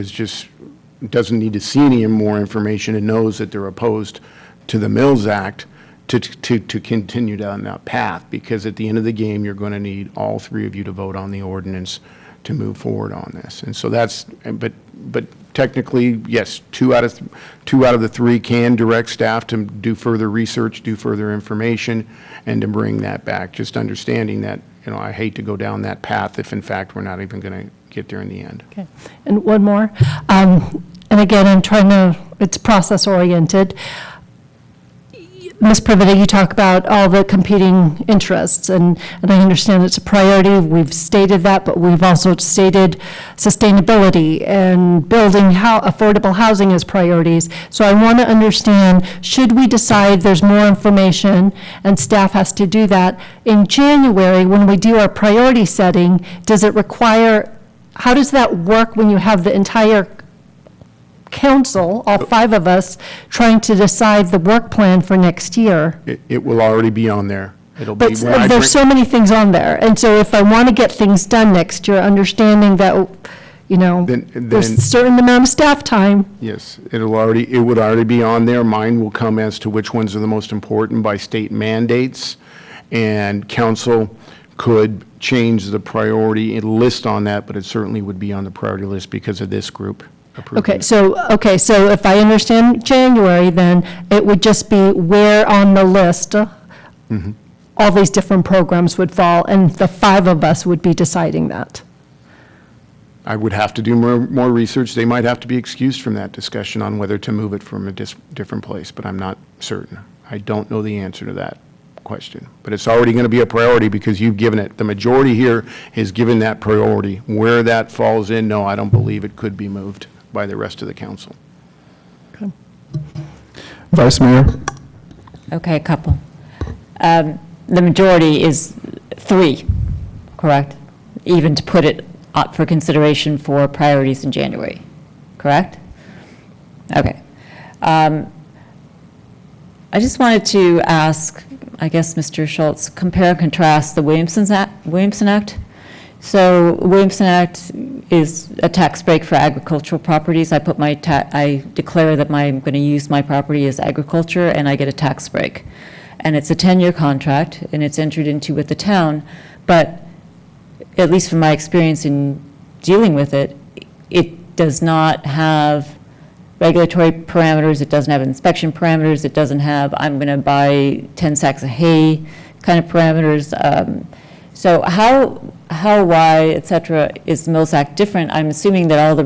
doesn't need to see any more information and knows that they're opposed to the Mills Act, to continue down that path, because at the end of the game, you're going to need all three of you to vote on the ordinance to move forward on this. And so but technically, yes, two out of the three can direct staff to do further research, do further information, and to bring that back. Just understanding that, I hate to go down that path if in fact we're not even going to get there in the end. Okay. And one more. And again, it's process oriented. Ms. Privetta, you talk about all the competing interests, and I understand it's a priority. We've stated that, but we've also stated sustainability and building affordable housing as priorities. So I want to understand, should we decide there's more information and staff has to do that, in January when we do our priority setting, how does that work when you have the entire council, all five of us, trying to decide the work plan for next year? It will already be on there. But there's so many things on there, and so if I want to get things done next year, understanding that, there's a certain amount of staff time. Yes, it would already be on there. Mine will come as to which ones are the most important by state mandates, and council could change the priority list on that, but it certainly would be on the priority list because of this group. Okay, so if I understand January, then it would just be where on the list all these different programs would fall, and the five of us would be deciding that. I would have to do more research. They might have to be excused from that discussion on whether to move it from a different place, but I'm not certain. I don't know the answer to that question. But it's already going to be a priority because you've given it. The majority here has given that priority. Where that falls in, no, I don't believe it could be moved by the rest of the council. Okay. Vice Mayor? Okay, a couple. The majority is 3, correct? Even to put it up for consideration for priorities in January, correct? Okay. I just wanted to ask, I guess, Mr. Schultz, compare and contrast the Williamson Act. So Williamson Act is a tax break for agricultural properties. I declare that I'm going to use my property as agriculture, and I get a tax break. And it's a 10-year contract, and it's entered into with the town. But at least from my experience in dealing with it, it does not have, regulatory parameters, it doesn't have inspection parameters, it doesn't have, I'm going to buy 10 sacks of hay kind of parameters. So how, why, et cetera, is the Mills Act different? I'm assuming that all the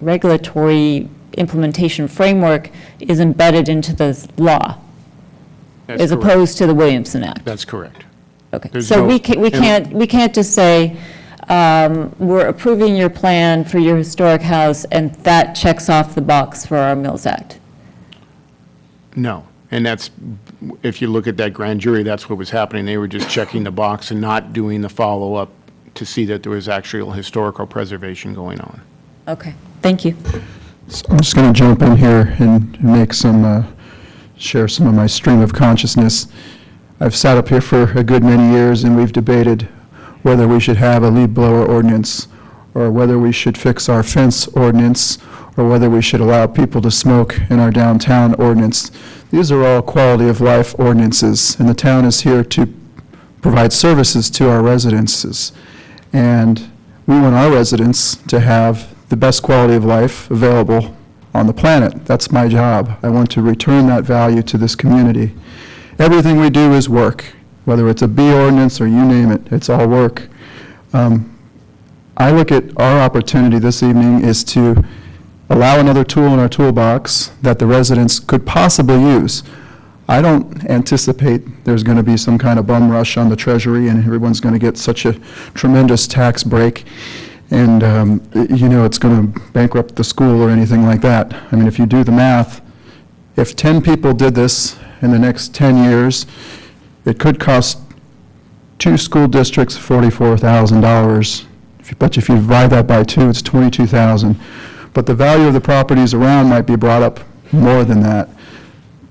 regulatory implementation framework is embedded into the law, That's as correct. opposed to the Williamson Act. That's correct. Okay, There's so no- we can't just say, we're approving your plan for your historic house, and that checks off the box for our Mills Act. No, and that's, if you look at that grand jury, that's what was happening. They were just checking the box and not doing the follow-up to see that there was actual historical preservation going on. Okay, thank you. So I'm just going to jump in here and make some, share some of my stream of consciousness. I've sat up here for a good many years, and we've debated whether we should have a lead blower ordinance, or whether we should fix our fence ordinance, or whether we should allow people to smoke in our downtown ordinance. These are all quality of life ordinances, and the town is here to provide services to our residences. And we want our residents to have the best quality of life available on the planet. That's my job. I want to return that value to this community. Everything we do is work, whether it's a B ordinance or you name it, it's all work. I look at our opportunity this evening is to allow another tool in our toolbox that the residents could possibly use. I don't anticipate there's going to be some kind of bum rush on the Treasury and everyone's going to get such a tremendous tax break and, it's going to bankrupt the school or anything like that. I mean, if you do the math, if 10 people did this in the next 10 years, it could cost 2 school districts $44,000. But if you divide that by 2, it's $22,000. But the value of the properties around might be brought up more than that.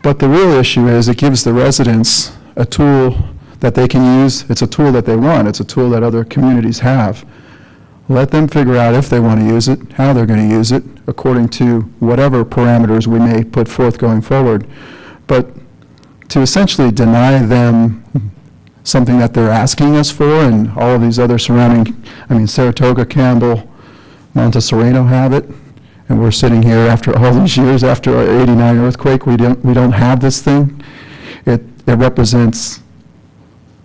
But the real issue is it gives the residents a tool that they can use. It's a tool that they want. It's a tool that other communities have. Let them figure out if they want to use it, how they're going to use it, according to whatever parameters we may put forth going forward. But to essentially deny them something that they're asking us for, and all of these other surrounding, Saratoga, Campbell, Montessorino have it, and we're sitting here after all these years, after our '89 earthquake, we don't have this thing. It represents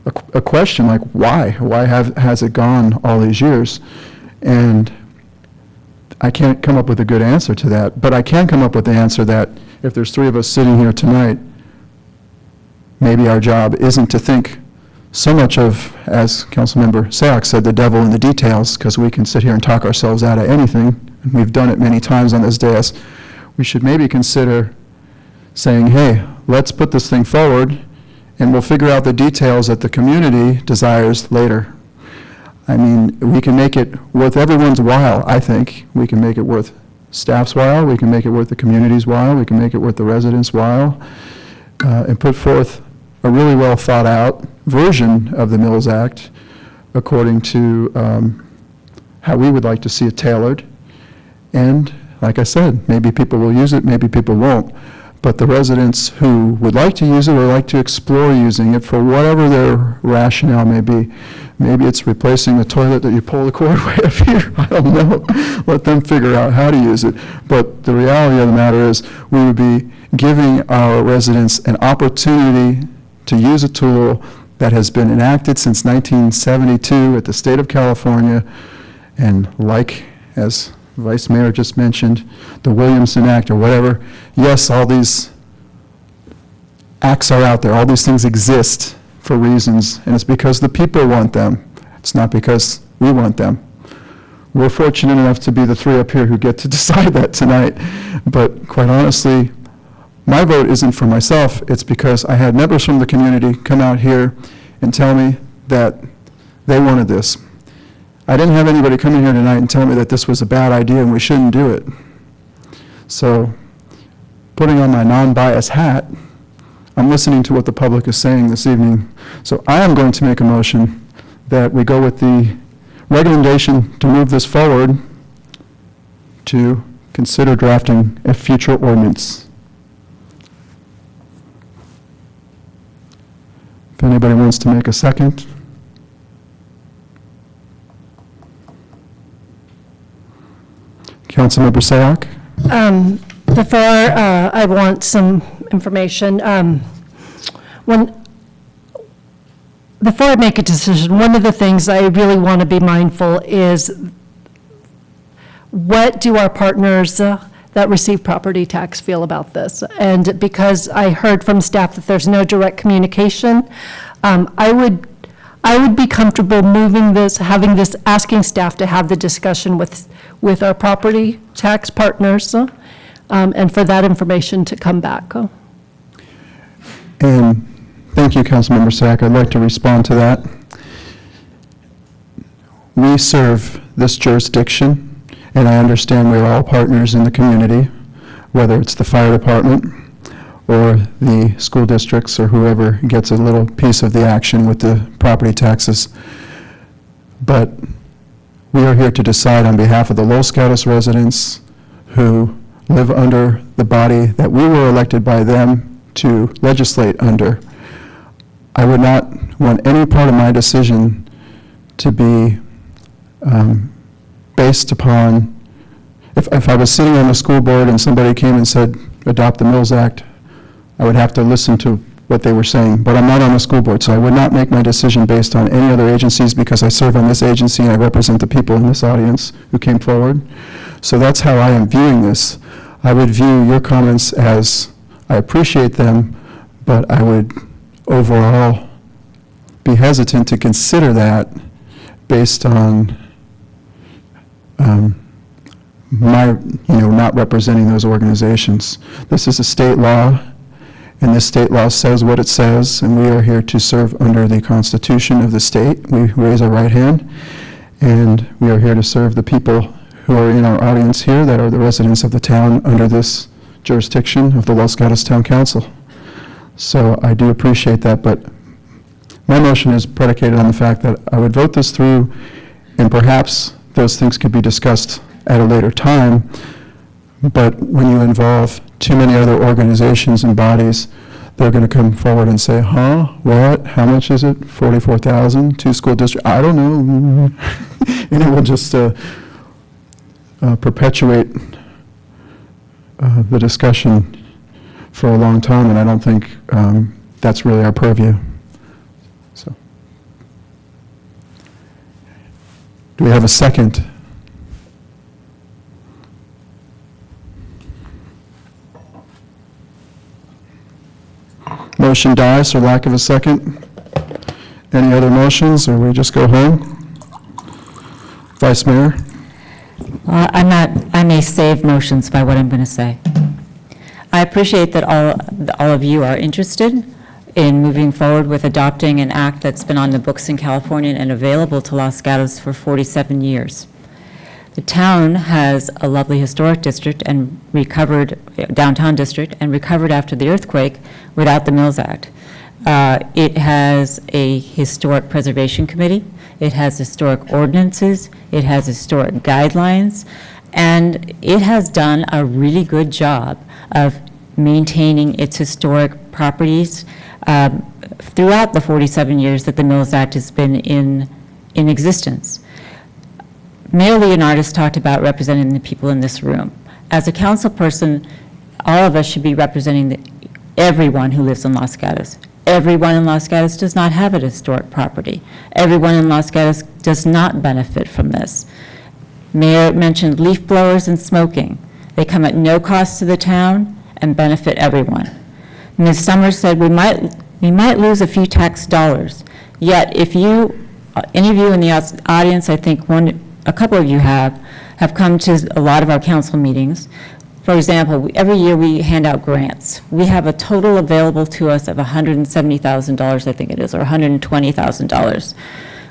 a question like, why? Why has it gone all these years? And I can't come up with a good answer to that, but I can come up with the answer that if there's 3 of us sitting here tonight, maybe our job isn't to think so much of, as Councilmember Sayak said, the devil in the details, because we can sit here and talk ourselves out of anything, and we've done it many times on this dais. We should maybe consider saying, hey, let's put this thing forward, and we'll figure out the details that the community desires later. I mean, we can make it worth everyone's while, I think. We can make it worth staff's while, we can make it worth the community's while, we can make it worth the residents' while, and put forth a really well thought out version of the Mills Act according to how we would like to see it tailored. And like I said, maybe people will use it, maybe people won't. But the residents who would like to use it or like to explore using it for whatever their rationale may be, maybe it's replacing the toilet that you pull the cord way up here, I don't know. Let them figure out how to use it. But the reality of the matter is we would be giving our residents an opportunity to use a tool that has been enacted since 1972 at the state of California, and like, as Vice Mayor just mentioned, the Williamson Act or whatever, yes, all these acts are out there, all these things exist for reasons, and it's because the people want them. It's not because we want them. We're fortunate enough to be the 3 up here who get to decide that tonight, but quite honestly, my vote isn't for myself, it's because I had members from the community come out here and tell me that they wanted this. I didn't have anybody come in here tonight and tell me that this was a bad idea and we shouldn't do it. So, putting on my non-biased hat, I'm listening to what the public is saying this evening. So I am going to make a motion that we go with the recommendation to move this forward to consider drafting a future ordinance. If anybody wants to make a second. The Councilmember Sayak? Before I want some information, before I make a decision, one of the things I really want to be mindful is what do our partners that receive property tax feel about this? And because I heard from staff that there's no direct communication, I would be comfortable moving this, having this, asking staff to have the discussion with our property tax partners, and for that information to come back. And thank you, Councilmember Sack. I'd like to respond to that. We serve this jurisdiction, and I understand we're all partners in the community, whether it's the fire department or the school districts or whoever gets a little piece of the action with the property taxes. But we are here to decide on behalf of the Los Gatos residents who live under the body that we were elected by them to legislate under. I would not want any part of my decision to be based upon, if I was sitting on the school board and somebody came and said, adopt the Mills Act, I would have to listen to what they were saying. But I'm not on the school board, so I would not make my decision based on any other agencies because I serve on this agency and I represent the people in this audience who came forward. So that's how I am viewing this. I would view your comments as, I appreciate them, but I would overall be hesitant to consider that based on my, not representing those organizations. This is a state law, and this state law says what it says, and we are here to serve under the Constitution of the state. We raise our right hand, and we are here to serve the people who are in our audience here that are the residents of the town under this jurisdiction of the Los Gatos Town Council. So I do appreciate that, but my motion is predicated on the fact that I would vote this through, and perhaps those things could be discussed at a later time, but when you involve too many other organizations and bodies, they're going to come forward and say, what, how much is it, 44,000, 2 school districts, I don't know, and it will just perpetuate the discussion for a long time, and I don't think that's really our purview. So, do we have a second? Motion dies for lack of a second. Any other motions, or we just go home? Vice Mayor? I may save motions by what I'm going to say. I appreciate that all of you are interested in moving forward with adopting an act that's been on the books in California and available to Los Gatos for 47 years. The town has a lovely historic district and recovered, downtown district, and recovered after the earthquake without the Mills Act. It has a historic preservation committee. It has historic ordinances. It has historic guidelines. And it has done a really good job of maintaining its historic properties throughout the 47 years that the Mills Act has been in existence. Mayor Leonardis talked about representing the people in this room. As a council person, all of us should be representing everyone who lives in Los Gatos. Everyone in Los Gatos does not have a historic property. Everyone in Los Gatos does not benefit from this. Mayor mentioned leaf blowers and smoking. They come at no cost to the town and benefit everyone. Ms. Summers said we might lose a few tax dollars. Yet if any of you in the audience, I think a couple of you have come to a lot of our council meetings. For example, every year we hand out grants. We have a total available to us of $170,000, I think it is, or $120,000,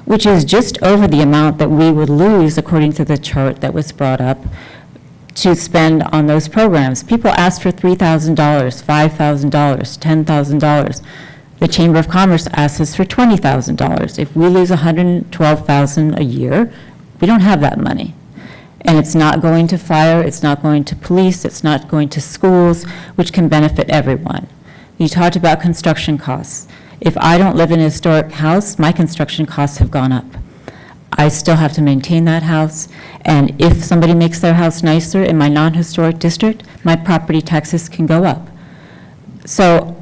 which is just over the amount that we would lose, according to the chart that was brought up, to spend on those programs. People ask for $3,000, $5,000, $10,000. The Chamber of Commerce asks us for $20,000. If we lose $112,000 a year, we don't have that money. And it's not going to fire, it's not going to police, it's not going to schools, which can benefit everyone. You talked about construction costs. If I don't live in a historic house, my construction costs have gone up. I still have to maintain that house, and if somebody makes their house nicer in my non-historic district, my property taxes can go up. So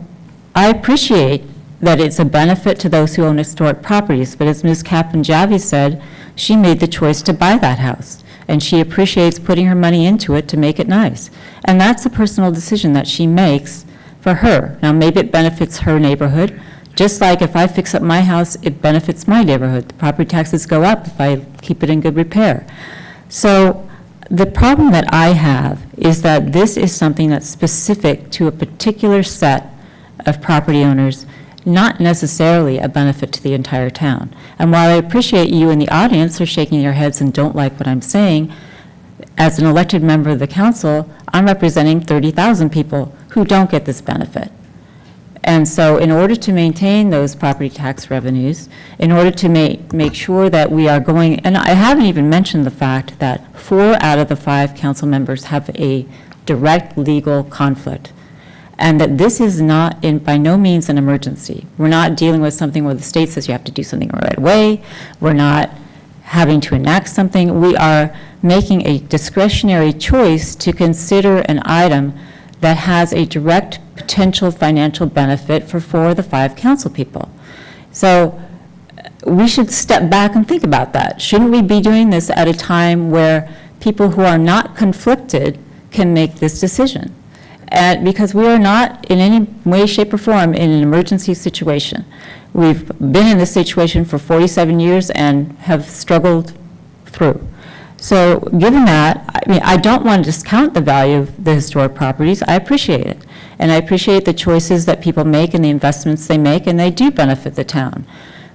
I appreciate that it's a benefit to those who own historic properties, but as Ms. Kappen-Javi said, she made the choice to buy that house, and she appreciates putting her money into it to make it nice. And that's a personal decision that she makes for her. Now, maybe it benefits her neighborhood, just like if I fix up my house, it benefits my neighborhood. The property taxes go up if I keep it in good repair. So the problem that I have is that this is something that's specific to a particular set of property owners, not necessarily a benefit to the entire town. And while I appreciate you in the audience are shaking your heads and don't like what I'm saying, as an elected member of the council, I'm representing 30,000 people who don't get this benefit. And so in order to maintain those property tax revenues, in order to make sure that we are going, and I haven't even mentioned the fact that 4 out of the 5 council members have a direct legal conflict, and that this is not, by no means, an emergency. We're not dealing with something where the state says you have to do something right away. We're not having to enact something. We are making a discretionary choice to consider an item that has a direct potential financial benefit for 4 of the 5 council people. So we should step back and think about that. Shouldn't we be doing this at a time where people who are not conflicted can make this decision? And because we are not in any way, shape, or form in an emergency situation. We've been in this situation for 47 years and have struggled through. So given that, I mean, I don't want to discount the value of the historic properties. I appreciate it. And I appreciate the choices that people make and the investments they make, and they do benefit the town.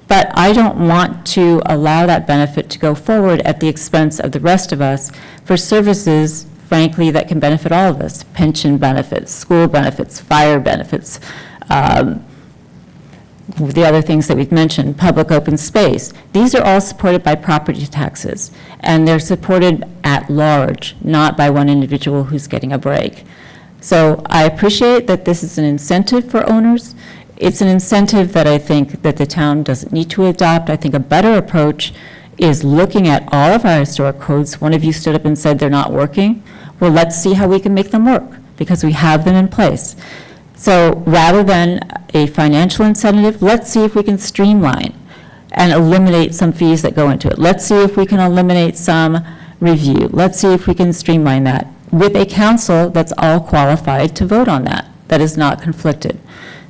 But I don't want to allow that benefit to go forward at the expense of the rest of us for services, frankly, that can benefit all of us: pension benefits, school benefits, fire benefits, the other things that we've mentioned, public open space. These are all supported by property taxes, and they're supported at large, not by one individual who's getting a break. So I appreciate that this is an incentive for owners. It's an incentive that I think that the town doesn't need to adopt. I think a better approach is looking at all of our historic codes. One of you stood up and said they're not working. Well, let's see how we can make them work, because we have them in place. So rather than a financial incentive, let's see if we can streamline and eliminate some fees that go into it. Let's see if we can eliminate some review. Let's see if we can streamline that with a council that's all qualified to vote on that, that is not conflicted.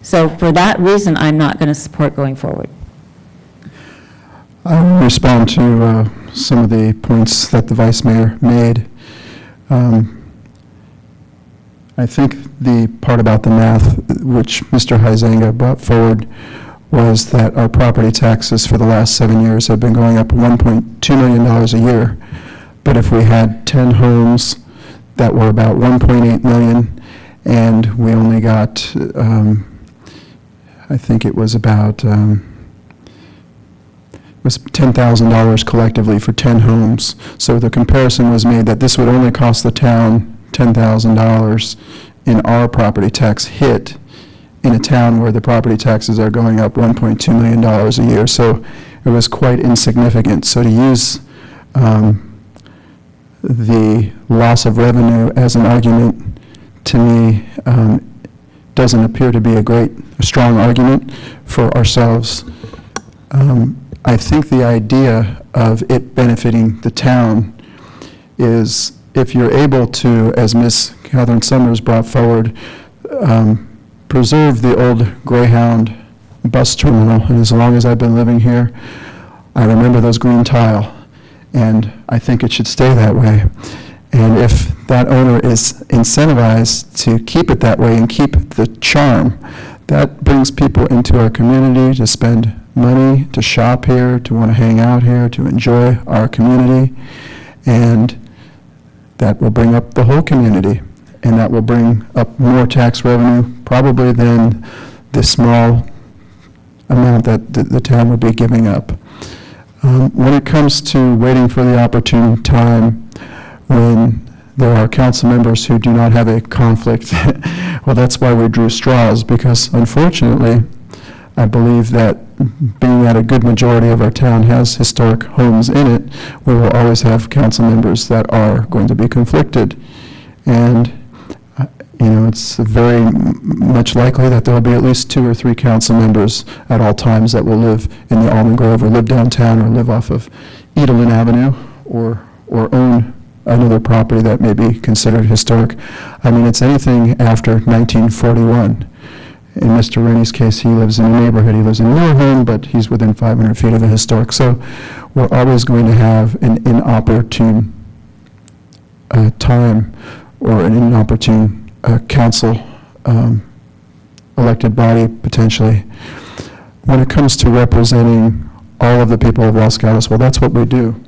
So for that reason, I'm not going to support going forward. I will respond to some of the points that the Vice Mayor made. I think the part about the math, which Mr. Huizenga brought forward, was that our property taxes for the last 7 years have been going up $1.2 million a year. But if we had 10 homes that were about $1.8 million, and we only got, I think it was about, was $10,000 collectively for 10 homes. So the comparison was made that this would only cost the town $10,000 in our property tax hit in a town where the property taxes are going up $1.2 million a year. So it was quite insignificant. So to use the loss of revenue as an argument, to me, doesn't appear to be a strong argument for ourselves. I think the idea of it benefiting the town is, if you're able to, as Ms. Catherine Summers brought forward, preserve the old Greyhound bus terminal, and as long as I've been living here, I remember those green tile, and I think it should stay that way. And if that owner is incentivized to keep it that way and keep the charm, that brings people into our community to spend money, to shop here, to want to hang out here, to enjoy our community, and that will bring up the whole community, and that will bring up more tax revenue probably than the small amount that the town would be giving up. When it comes to waiting for the opportune time, when there are council members who do not have a conflict, well, that's why we drew straws, because unfortunately, I believe that being that a good majority of our town has historic homes in it, we will always have council members that are going to be conflicted. And, it's very much likely that there will be at least 2 or 3 council members at all times that will live in the Almond Grove or live downtown or live off of Edelin Avenue or own another property that may be considered historic. I mean, it's anything after 1941. In Mr. Rennie's case, he lives in a neighborhood. He lives in a newer home, but he's within 500 feet of a historic. So we're always going to have an inopportune time or an inopportune council elected body, potentially. When it comes to representing all of the people of Los Gatos, well, that's what we do.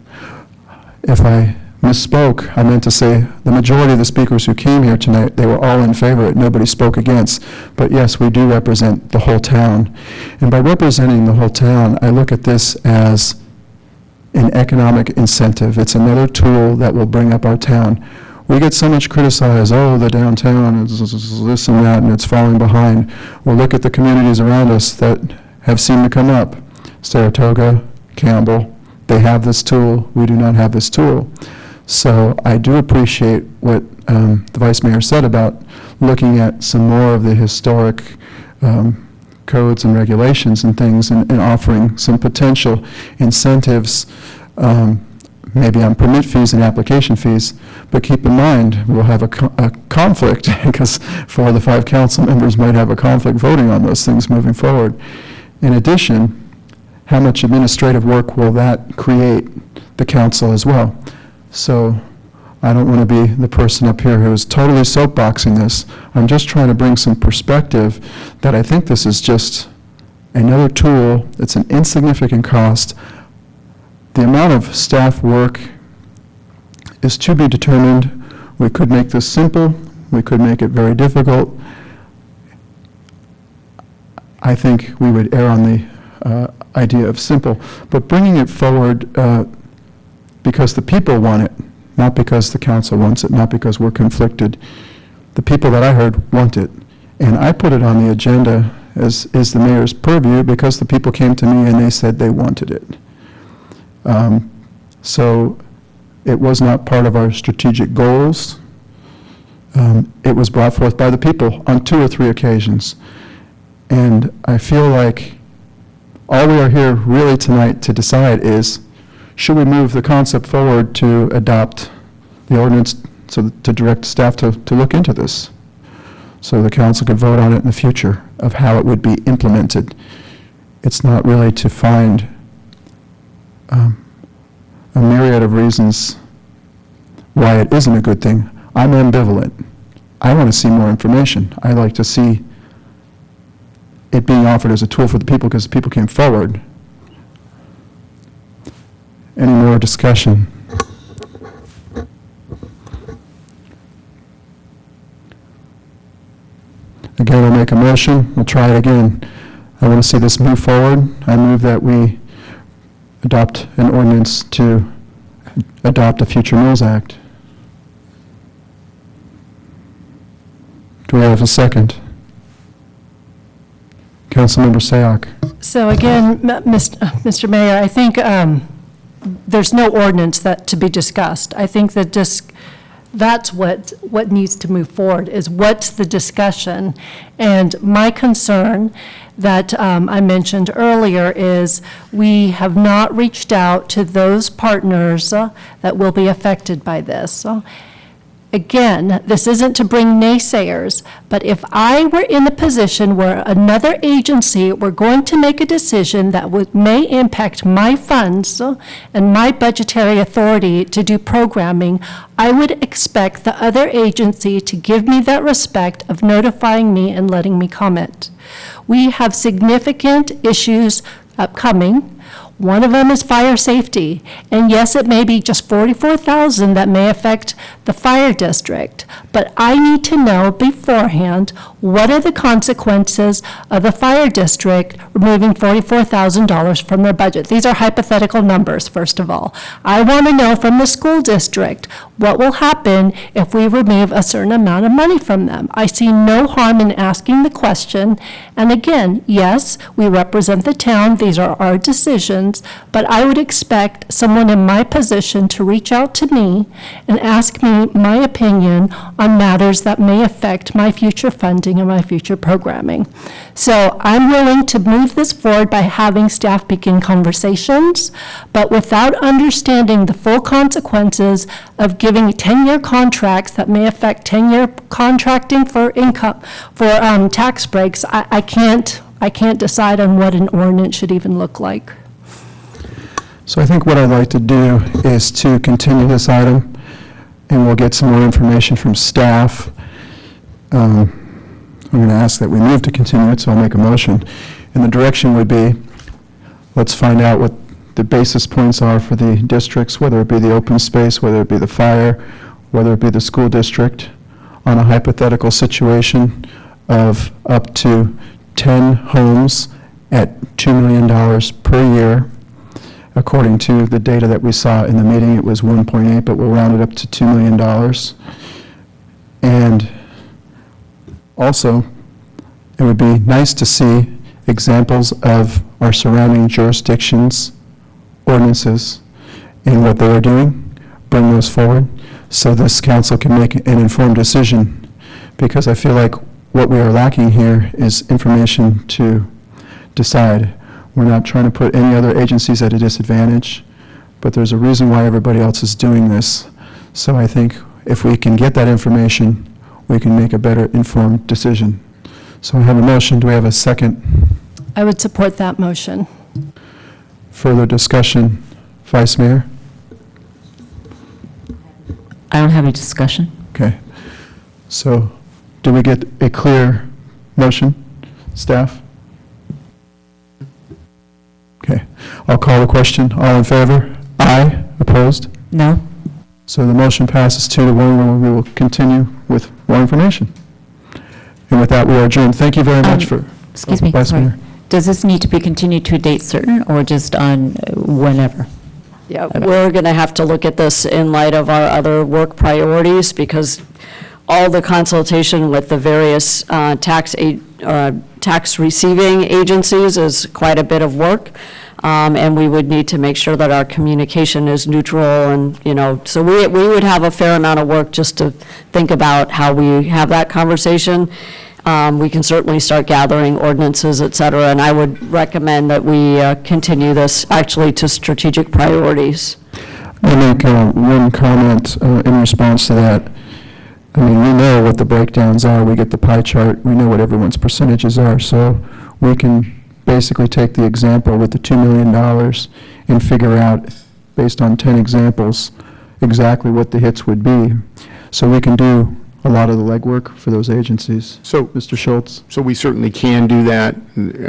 If I misspoke, I meant to say the majority of the speakers who came here tonight, they were all in favor of it. Nobody spoke against. But yes, we do represent the whole town. And by representing the whole town, I look at this as an economic incentive. It's another tool that will bring up our town. We get so much criticized, oh, the downtown is this and that, and it's falling behind. Well, look at the communities around us that have seemed to come up. Saratoga, Campbell, they have this tool. We do not have this tool. So I do appreciate what the Vice Mayor said about looking at some more of the historic codes and regulations and things and offering some potential incentives, maybe on permit fees and application fees. But keep in mind, we'll have a conflict because 4 of the 5 council members might have a conflict voting on those things moving forward. In addition, how much administrative work will that create the council as well? So I don't want to be the person up here who is totally soapboxing this. I'm just trying to bring some perspective that I think this is just another tool. It's an insignificant cost. The amount of staff work is to be determined. We could make this simple. We could make it very difficult. I think we would err on the idea of simple, but bringing it forward because the people want it, not because the council wants it, not because we're conflicted. The people that I heard want it, and I put it on the agenda as is the mayor's purview because the people came to me and they said they wanted it. So it was not part of our strategic goals. It was brought forth by the people on 2 or 3 occasions. And I feel like all we are here really tonight to decide is, should we move the concept forward to adopt the ordinance to direct staff to look into this so the council could vote on it in the future of how it would be implemented. It's not really to find a myriad of reasons why it isn't a good thing. I'm ambivalent. I want to see more information. I like to see it being offered as a tool for the people because the people came forward. Any more discussion? Again, I'll make a motion. We'll try it again. I want to see this move forward. I move that we adopt an ordinance to adopt a Future Mills Act. Do we have a second? Councilmember Sayoc. So again, Mr. Mayor, I think there's no ordinance that to be discussed. I think that that's what needs to move forward is what's the discussion. And my concern that I mentioned earlier is we have not reached out to those partners that will be affected by this. Again, this isn't to bring naysayers, but if I were in a position where another agency were going to make a decision that may impact my funds and my budgetary authority to do programming, I would expect the other agency to give me that respect of notifying me and letting me comment. We have significant issues upcoming. One of them is fire safety. And yes, it may be just $44,000 that may affect the fire district, but I need to know beforehand, what are the consequences of the fire district removing $44,000 from their budget? These are hypothetical numbers, first of all. I want to know from the school district, what will happen if we remove a certain amount of money from them? I see no harm in asking the question. And again, yes, we represent the town. These are our decisions. But I would expect someone in my position to reach out to me and ask me my opinion on matters that may affect my future funding and my future programming. So I'm willing to move this forward by having staff begin conversations, but without understanding the full consequences of giving 10-year contracts that may affect 10-year contracting for income, for tax breaks, I can't decide on what an ordinance should even look like. So I think what I'd like to do is to continue this item, and we'll get some more information from staff. I'm going to ask that we move to continue it, so I'll make a motion. And the direction would be, let's find out what the basis points are for the districts, whether it be the open space, whether it be the fire, whether it be the school district, on a hypothetical situation of up to 10 homes at $2 million per year. According to the data that we saw in the meeting, it was 1.8, but we'll round it up to $2 million. And also, it would be nice to see examples of our surrounding jurisdictions' ordinances and what they are doing, bring those forward, so this council can make an informed decision. Because I feel like what we are lacking here is information to decide. We're not trying to put any other agencies at a disadvantage, but there's a reason why everybody else is doing this. So I think if we can get that information, we can make a better informed decision. So I have a motion. Do we have a second? I would support that motion. Further discussion? Vice Mayor? I don't have any discussion. Okay. So do we get a clear motion, staff? Okay. I'll call the question. All in favor? Aye. Opposed? No. So the motion passes 2-1, and we will continue with more information. And with that, we are adjourned. Thank you very much for... Excuse me. Vice sorry. Mayor. Does this need to be continued to a date certain or just on whenever? Yeah, we're going to have to look at this in light of our other work priorities, because all the consultation with the various tax receiving agencies is quite a bit of work. And we would need to make sure that our communication is neutral, and, so we would have a fair amount of work just to think about how we have that conversation. We can certainly start gathering ordinances, et cetera, and I would recommend that we continue this actually to strategic priorities. I'll make one comment in response to that. I mean, we know what the breakdowns are. We get the pie chart. We know what everyone's percentages are. So we can basically take the example with the $2 million and figure out, based on 10 examples, exactly what the hits would be. So we can do a lot of the legwork for those agencies. So, Mr. Schultz? So we certainly can do that.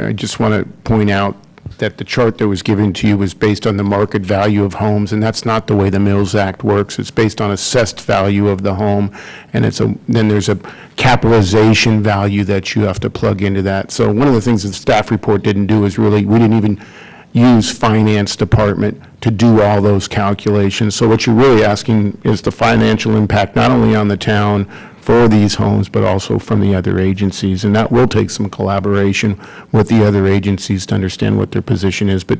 I just want to point out that the chart that was given to you was based on the market value of homes, and that's not the way the Mills Act works. It's based on assessed value of the home, and then there's a capitalization value that you have to plug into that. So one of the things that the staff report didn't do is we didn't even use finance department to do all those calculations. So what you're really asking is the financial impact, not only on the town for these homes, but also from the other agencies. And that will take some collaboration with the other agencies to understand what their position is. But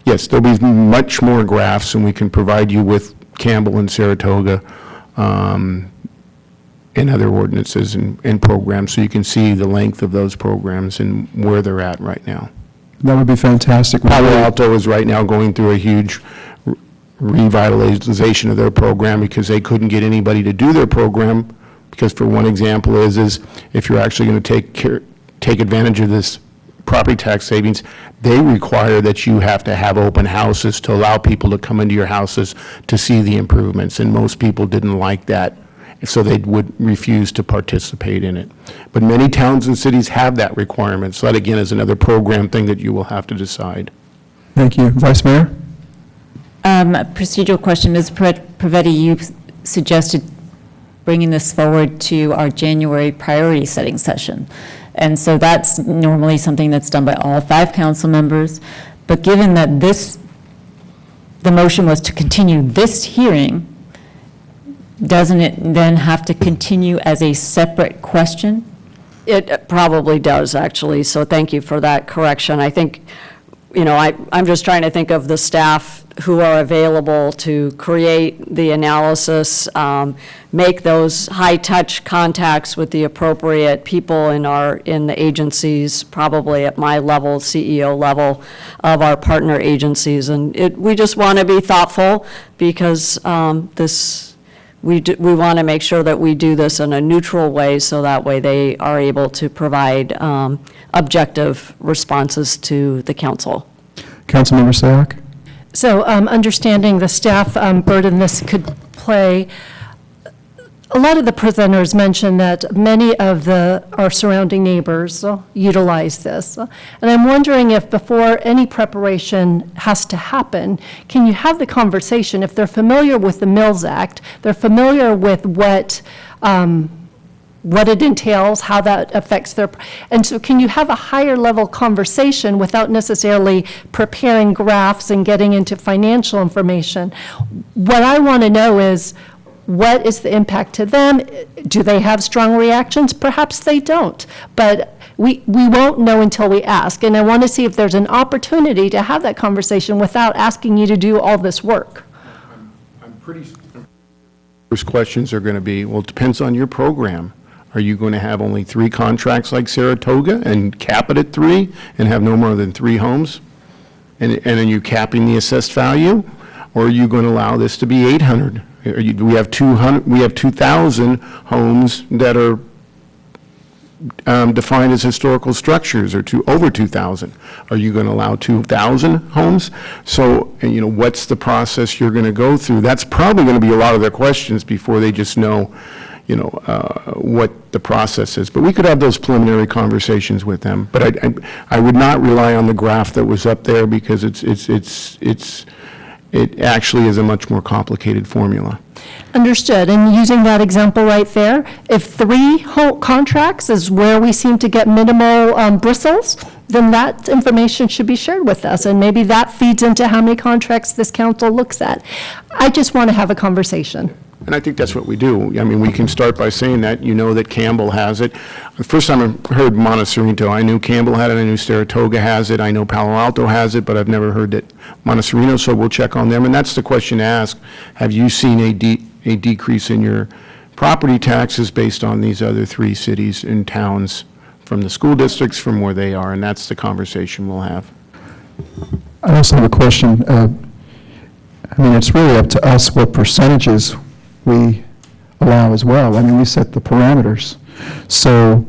yes, there'll be much more graphs, and we can provide you with Campbell and Saratoga and other ordinances and programs, so you can see the length of those programs and where they're at right now. That would be fantastic. Palo Alto is right now going through a huge revitalization of their program because they couldn't get anybody to do their program. Because for one example is if you're actually going to take advantage of this property tax savings, they require that you have to have open houses to allow people to come into your houses to see the improvements, and most people didn't like that, so they would refuse to participate in it. But many towns and cities have that requirement, so that again is another program thing that you will have to decide. Thank you. Vice Mayor? A procedural question. Ms. Pavetti, you suggested bringing this forward to our January priority setting session. And so that's normally something that's done by all 5 council members. But given that the motion was to continue this hearing, doesn't it then have to continue as a separate question? It probably does, actually, so thank you for that correction. I think, I'm just trying to think of the staff who are available to create the analysis, make those high-touch contacts with the appropriate people in the agencies, probably at my level, CEO level of our partner agencies. And we just want to be thoughtful because we want to make sure that we do this in a neutral way so that way they are able to provide objective responses to the council. Councilmember Sayak? So understanding the staff burden this could play, a lot of the presenters mentioned that many of our surrounding neighbors utilize this. And I'm wondering if before any preparation has to happen, can you have the conversation, if they're familiar with the Mills Act, they're familiar with what it entails, how that affects and so can you have a higher level conversation without necessarily preparing graphs and getting into financial information? What I want to know is, what is the impact to them? Do they have strong reactions? Perhaps they don't, but we won't know until we ask. And I want to see if there's an opportunity to have that conversation without asking you to do all this work. First questions are going to be, well, it depends on your program. Are you going to have only 3 contracts like Saratoga and cap it at 3 and have no more than 3 homes? And are you capping the assessed value? Or are you going to allow this to be 800? We have 2,000 homes that are defined as historical structures, or over 2,000. Are you going to allow 2,000 homes? So, what's the process you're going to go through? That's probably going to be a lot of their questions before they just know, what the process is. But we could have those preliminary conversations with them. But I would not rely on the graph that was up there because it actually is a much more complicated formula. Understood. And using that example right there, if 3 contracts is where we seem to get minimal bristles, then that information should be shared with us. And maybe that feeds into how many contracts this council looks at. I just want to have a conversation. And I think that's what we do. I mean, we can start by saying that, that Campbell has it. The first time I heard Montecito, I knew Campbell had it, I knew Saratoga has it, I know Palo Alto has it, but I've never heard that Montecito, so we'll check on them. And that's the question to ask. Have you seen a decrease in your property taxes based on these other 3 cities and towns from the school districts from where they are? And that's the conversation we'll have. I also have a question. It's really up to us what percentages we allow as well. We set the parameters. So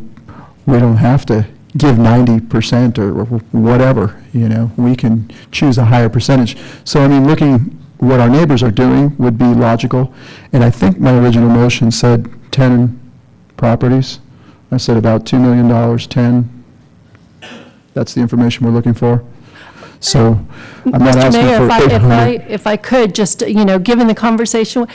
we don't have to give 90% or whatever, we can choose a higher percentage. So, looking what our neighbors are doing would be logical. And I think my original motion said 10 properties. I said about $2 million, 10. That's the information we're looking for. So I'm not Mr. asking Mayor, for 800. if I could, just, given the conversation,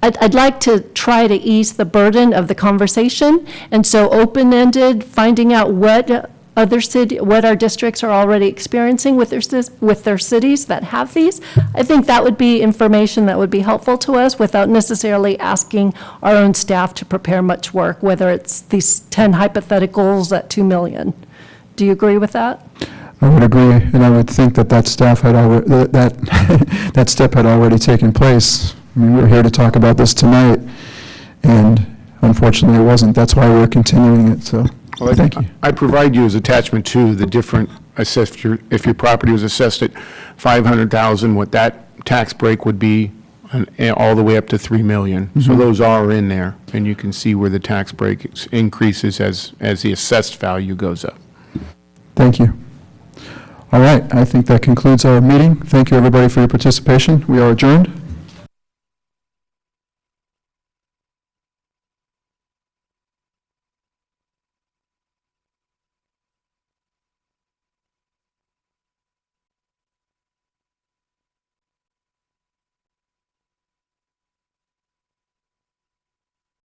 I'd like to try to ease the burden of the conversation, and so open-ended, finding out what our districts are already experiencing with their cities that have these. I think that would be information that would be helpful to us without necessarily asking our own staff to prepare much work, whether it's these 10 hypotheticals at $2 million. Do you agree with that? I would agree, and I would think that staff had already, that step had already taken place. We're here to talk about this tonight, and unfortunately it wasn't. That's why we're continuing it, so thank you. I provide you as attachment 2 the different, if your property was assessed at $500,000, what that tax break would be, all the way up to $3 million. Mm-hmm. So those are in there, and you can see where the tax break increases as the assessed value goes up. Thank you. All right, I think that concludes our meeting. Thank you, everybody, for your participation. We are adjourned.